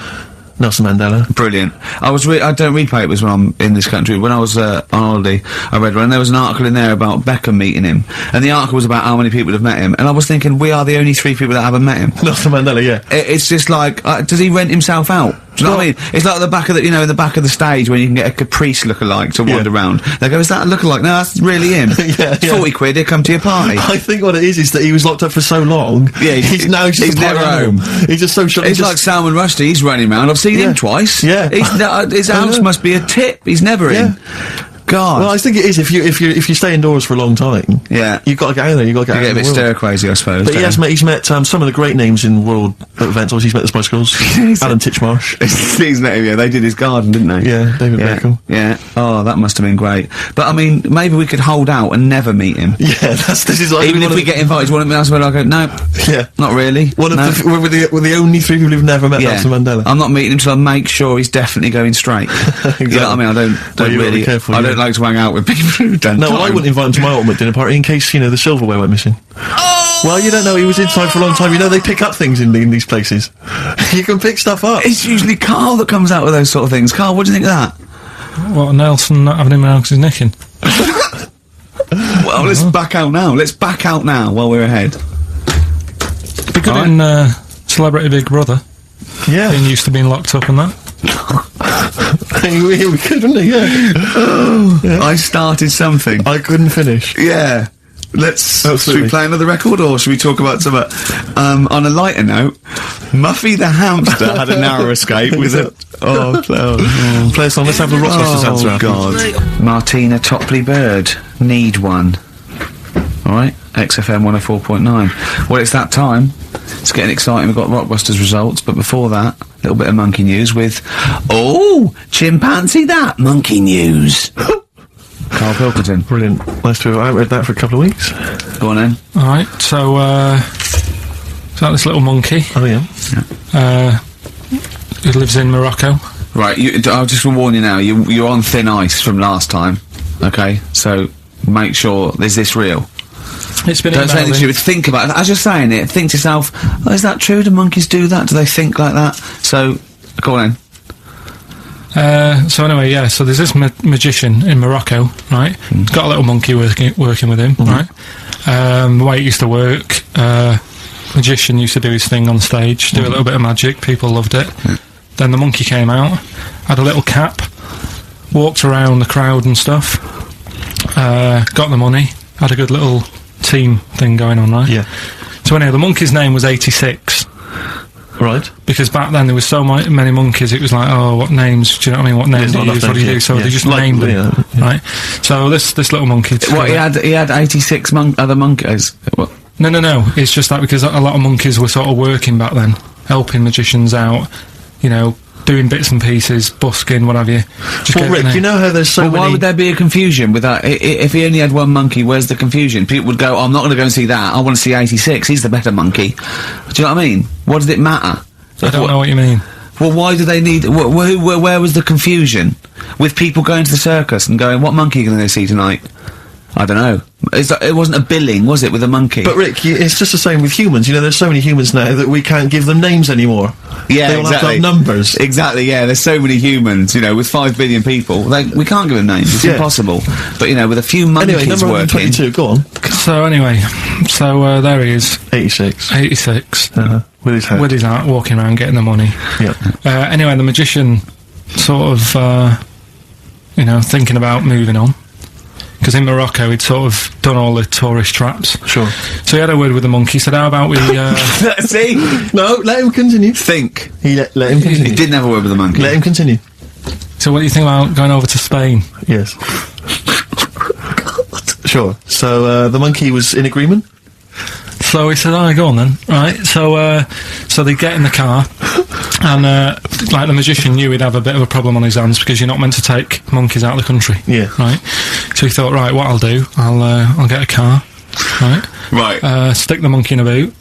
Nelson Mandela. Brilliant. I don't read papers when I'm in this country. When I was on holiday, I read one, and there was an article in there about Beckham meeting him, and the article was about how many people have met him, and I was thinking, we are the only 3 people that haven't met him. Nelson Mandela, yeah. It's just like, does he rent himself out? Do you know what I mean? It's like the back of the, in the back of the stage when you can get a Caprice lookalike to wander around. They go, is that a lookalike? No, that's really him. 40 quid, he'll come to your party. I think what it is that he was locked up for so long. Yeah, he's now just he's never home. He's just so short. It's like Salman Rushdie, he's running around. I've seen him twice. Yeah. His house must be a tip. He's never in. God. Well, I think it is if you stay indoors for a long time. Yeah. You've got to get out there. You've got to get out a bit stir crazy, I suppose. But he's met some of the great names in world events. Obviously, he's met the Spice Girls. Alan Titchmarsh. He's met him, they did his garden, didn't they? Yeah, David Beckham. Yeah. Oh, that must have been great. But I mean, maybe we could hold out and never meet him. Yeah, this is like even if we get invited to one of them, where I go, no. Yeah. Not really. We're the only 3 people who've never met Nelson Mandela. I'm not meeting him till I make sure he's definitely going straight. You know what I mean? I don't really. Careful, I don't like to hang out with people who don't. No, I wouldn't invite him to my ultimate dinner party in case, the silverware went missing. Oh! Well, you don't know, he was inside for a long time. They pick up things in these places. You can pick stuff up. It's usually Karl that comes out with those sort of things. Karl, what do you think of that? What, Nelson not having him around because he's nicking? Well, let's back out now. Let's back out now while we're ahead. Be good in Celebrity Big Brother. Yeah. Being used to being locked up and that. We could, wouldn't he? Yeah. I started something. I couldn't finish. Yeah. Should we play another record, or should we talk about some, on a lighter note, Muffy the hamster had a narrow escape with a... Play a song, let's have the Rockbusters answer. Oh, God. Martina Topley Bird, Need One. Alright, XFM 104.9. Well, it's that time. It's getting exciting, we've got Rockbusters results, but before that, a little bit of monkey news with... Oh! Chimpanzee that! Monkey news! Karl Pilkington. Brilliant. Nice to have. I haven't read that for a couple of weeks. Go on then. Alright, so, that this little monkey. Oh, yeah. Who lives in Morocco. Right, I'll just warn you now, you're on thin ice from last time, okay? So, make sure, is this real? It's been Don't say anything stupid, think about it. As you're saying it, think to yourself, oh, is that true? Do monkeys do that? Do they think like that? So, go on then. So anyway, yeah, so there's this magician in Morocco, right? He's got a little monkey working with him, right? The way it used to work, magician used to do his thing on stage, do a little bit of magic, people loved it. Then the monkey came out, had a little cap, walked around the crowd and stuff, got the money, had a good little team thing going on, right? Yeah. So anyway, the monkey's name was 86. Right. Because back then there was so many monkeys, it was like, oh, what names, do you know what I mean, what names do you use, what do you do, so they just named them, right? So this little monkey... What, he had 86 other monkeys? What? No, it's just that because a lot of monkeys were sort of working back then, helping magicians out, doing bits and pieces, busking, what have you. Well, Rick, you know how there's so many... Why would there be a confusion with that? If he only had one monkey, where's the confusion? People would go, oh, I'm not going to go and see that, I want to see 86, he's the better monkey. Do you know what I mean? What does it matter? I don't know what you mean. Well, why do they need... where was the confusion? With people going to the circus and going, what monkey are you going to see tonight? I don't know. It wasn't a billing, was it, with a monkey? But Rick, it's just the same with humans. There's so many humans now that we can't give them names anymore. Yeah, they all exactly. have to have numbers. Exactly, yeah. There's so many humans, with 5 billion people. We can't give them names. It's impossible. But, with a few monkeys anyway, number working... 122, go on. So, anyway, there he is. 86. 86. With his hat. With his hat, walking around, getting the money. Yeah. Anyway, the magician sort of, thinking about moving on. Because in Morocco, he'd sort of done all the tourist traps. Sure. So he had a word with the monkey, said, how about we... See? No, let him continue. Think. Let him continue. He didn't have a word with the monkey. Let him continue. So what do you think about going over to Spain? Yes. Sure. So, the monkey was in agreement? So he said, go on then. Right, so they get in the car, and, the magician knew he'd have a bit of a problem on his hands, because you're not meant to take monkeys out of the country. Yeah. Right? So he thought, right, what I'll do, I'll get a car, right? Right. Stick the monkey in a boot,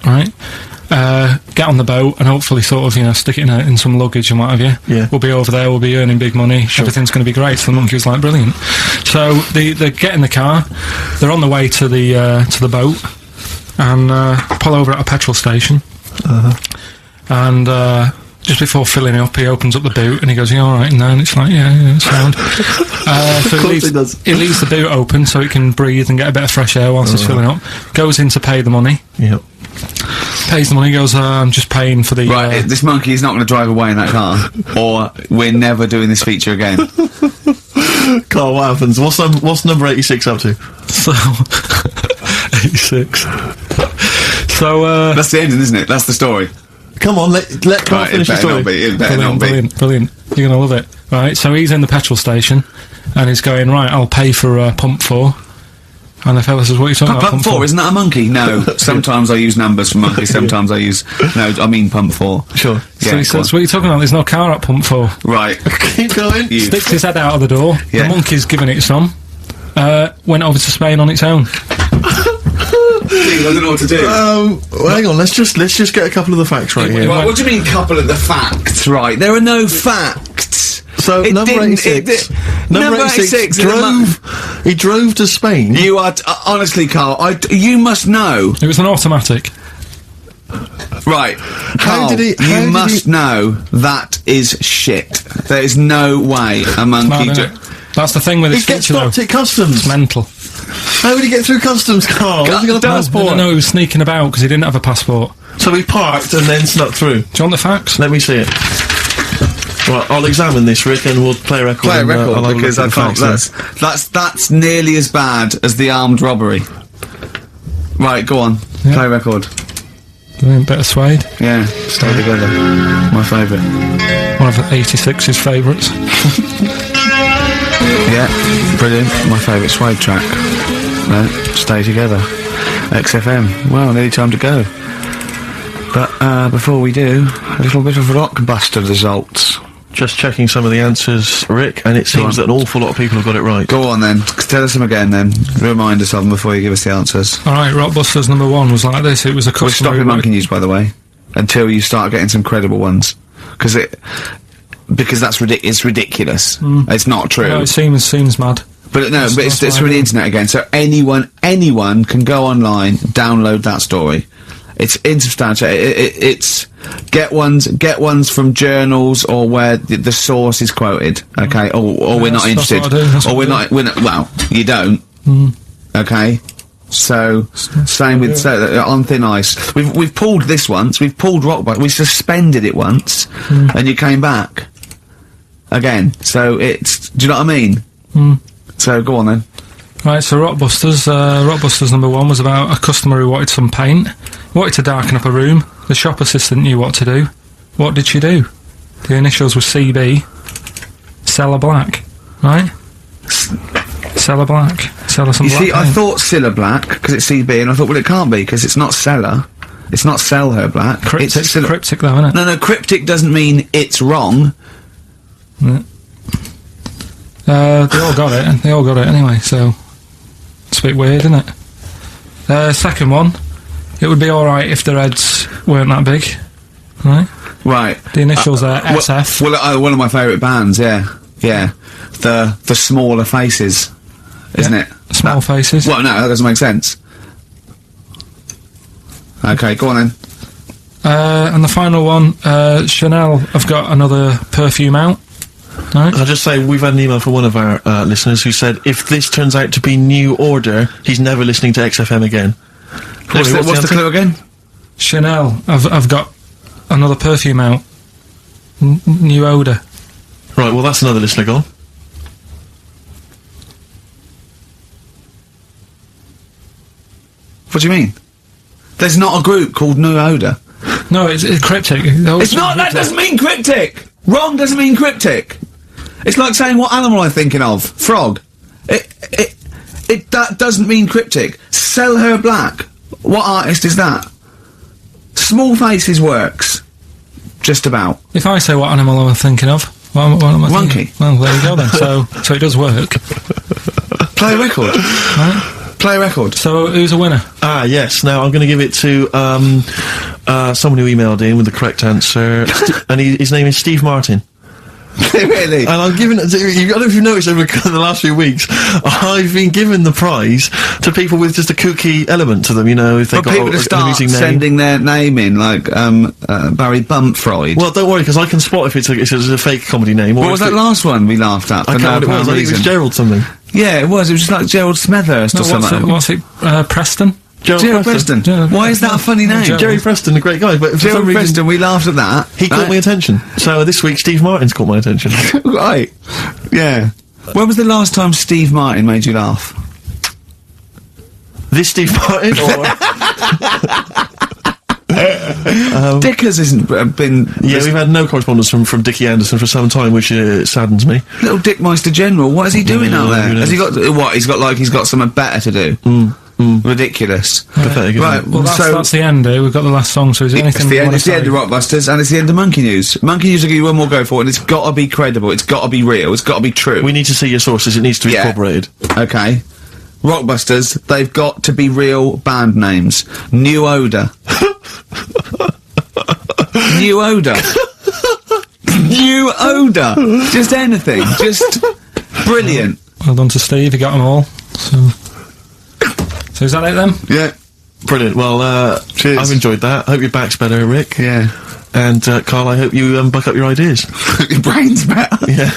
right? Get on the boat, and hopefully sort of, stick it in some luggage and what have you. Yeah. We'll be over there, we'll be earning big money, everything's going to be great. So the monkey was like, brilliant. So they get in the car, they're on the way to the boat, and pull over at a petrol station. And just before filling it up, he opens up the boot and he goes, "You all right?" And it's like, yeah, sound. So he leaves the boot open so he can breathe and get a bit of fresh air whilst he's filling up. Goes in to pay the money. Yep. Pays the money, goes, I'm just paying for the... Right, this monkey is not going to drive away in that car, or we're never doing this feature again. Karl, what happens? What's number 86 up to? So... 86. So, that's the ending, isn't it? That's the story. Come on, let Karl finish the story. It better not be. Brilliant. You're going to love it. Right, so he's in the petrol station, and he's going, right, I'll pay for pump 4. And the fella says, what are you talking about? Pump 4, isn't that a monkey? No. Sometimes I use numbers for monkeys, sometimes I use... No, I mean pump 4. Sure. So he says, what are you talking about? There's no car at pump 4. Right. Keep going. Sticks his head out of the door. Yeah. The monkey's giving it some. Went over to Spain on its own. I don't know what to do. Well, hang on, let's just get a couple of the facts right here. What do you mean, couple of the facts? Right, there are no facts. So, number 86. Number 86 he drove to Spain. You are, honestly, Carl, you must know. It was an automatic. Right. Carl, you must know that is shit. There is no way a monkey... That's the thing with this feature, though. He gets stopped at customs. It's mental. How would he get through customs, Carl? Has he got a passport? No, he was sneaking about because he didn't have a passport. So he parked and then snuck through. Do you want the facts? Let me see it. Right, I'll examine this, Rick, and we'll play a record. Play a record, because I can't... That's nearly as bad as the armed robbery. Right, go on. Yeah. Play a record. Bit of Suede. Yeah, Stay Together. My favourite. One of 86's favourites. Yeah, brilliant. My favourite Suede track. Stay Together. XFM. Well, nearly time to go. But before we do, a little bit of Rockbuster results. Just checking some of the answers, Rick, and it seems that an awful lot of people have got it right. Go on then, tell us them again then. Remind us of them before you give us the answers. Alright, Rockbusters number 1 was like this. It was a customer... We're stopping monkey news, by the way, until you start getting some credible ones. Because that's it's ridiculous. It's not true. No, it seems mad. But no, it's through the internet again, so anyone can go online, download that story. It's insubstantial. It's get ones from journals or where the source is quoted. Okay, or we're not interested, or we're not. Well, you don't. Okay, so same with on thin ice. We've pulled this once. We've pulled Rockbuster. We suspended it once, and you came back again. So it's. Do you know what I mean? So go on then. Right, so Rockbusters number 1 was about a customer who wanted some paint, wanted to darken up a room. The shop assistant knew what to do. What did she do? The initials were CB. Seller Black, right? Seller Black. Seller some black. You see, I thought Seller Black, because it's CB, and I thought, well, it can't be, because it's not Seller. It's not Sell Her Black. Cryptic, cryptic though, isn't it? No, cryptic doesn't mean it's wrong. Yeah. They all got it. They all got it anyway, so... It's a bit weird, isn't it? Second one, it would be alright if the heads weren't that big, right? Right. The initials are SF. Well, one of my favourite bands, yeah. The smaller faces, isn't it? Small faces. Well, no, that doesn't make sense. Okay, go on then. And the final one, Chanel have got another perfume out. Right. I'll just say, we've had an email from one of our listeners who said, if this turns out to be New Order, he's never listening to XFM again. What's the clue again? Chanel, I've got another perfume out. New Order. Right, well that's another listener gone. What do you mean? There's not a group called New Order. No, it's cryptic. It's not, that doesn't mean cryptic! Wrong doesn't mean cryptic. It's like saying what animal I'm thinking of. Frog. That doesn't mean cryptic. Sell Her Black. What artist is that? Small Faces works. Just about. If I say what animal I'm thinking of, what am I Monkey. Thinking? Well, there you go then. So it does work. Play a record. Right? Play a record. So who's a winner? Ah, yes. Now I'm going to give it to someone who emailed in with the correct answer, and his name is Steve Martin. Really? And I'm giving it to, I don't know if you've noticed over the last few weeks, I've been giving the prize to people with just a kooky element to them, you know, if they've got people to start sending their name in, like, Barry Bumpfroid. Well, don't worry, because I can spot if it's a fake comedy name. What was that last one we laughed at? I can't remember what it was. I think it was Gerald something. Yeah, it was just like Gerald Smethurst or something. What's it, Preston? Gerald Preston. Why is that a funny name? Jerry Preston, a great guy, but for Gerald Preston, we laughed at that. He caught my attention. So this week, Steve Martin's caught my attention. Right. Yeah. When was the last time Steve Martin made you laugh? This Steve Martin, or... Dickers hasn't been... Yeah, we've had no correspondence from Dickie Anderson for some time, which saddens me. Little Dickmeister General, what is he doing out there? Has he got... What, he's got something better to do? Ridiculous. Pathetic, right, well that's the end, we've got the last song, so is there anything it's the end of Rockbusters, and it's the end of Monkey News. Monkey News will give you one more go for it, and it's got to be credible, it's got to be real, it's got to be true. We need to see your sources, it needs to be corroborated. Okay. Rockbusters, they've got to be real band names. New Order. New Order. New Order. Just anything. Brilliant. Well done to Steve, he got them all. So is that it then? Yeah. Brilliant. Well, cheers. I've enjoyed that. I hope your back's better, Rick. Yeah. And, Carl, I hope you, buck up your ideas. Your brain's better. Yeah.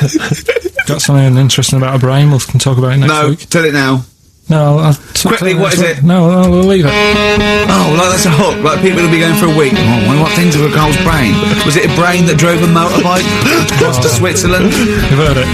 Got something interesting about a brain, we can talk about it next week. No, tell it now. No, I'll quickly, what is it? No, we'll leave it. Oh, like that's a hook. Like people will be going for a week. Oh, I wonder what things are a Carl's brain. Was it a brain that drove a motorbike across to Switzerland? You've heard it.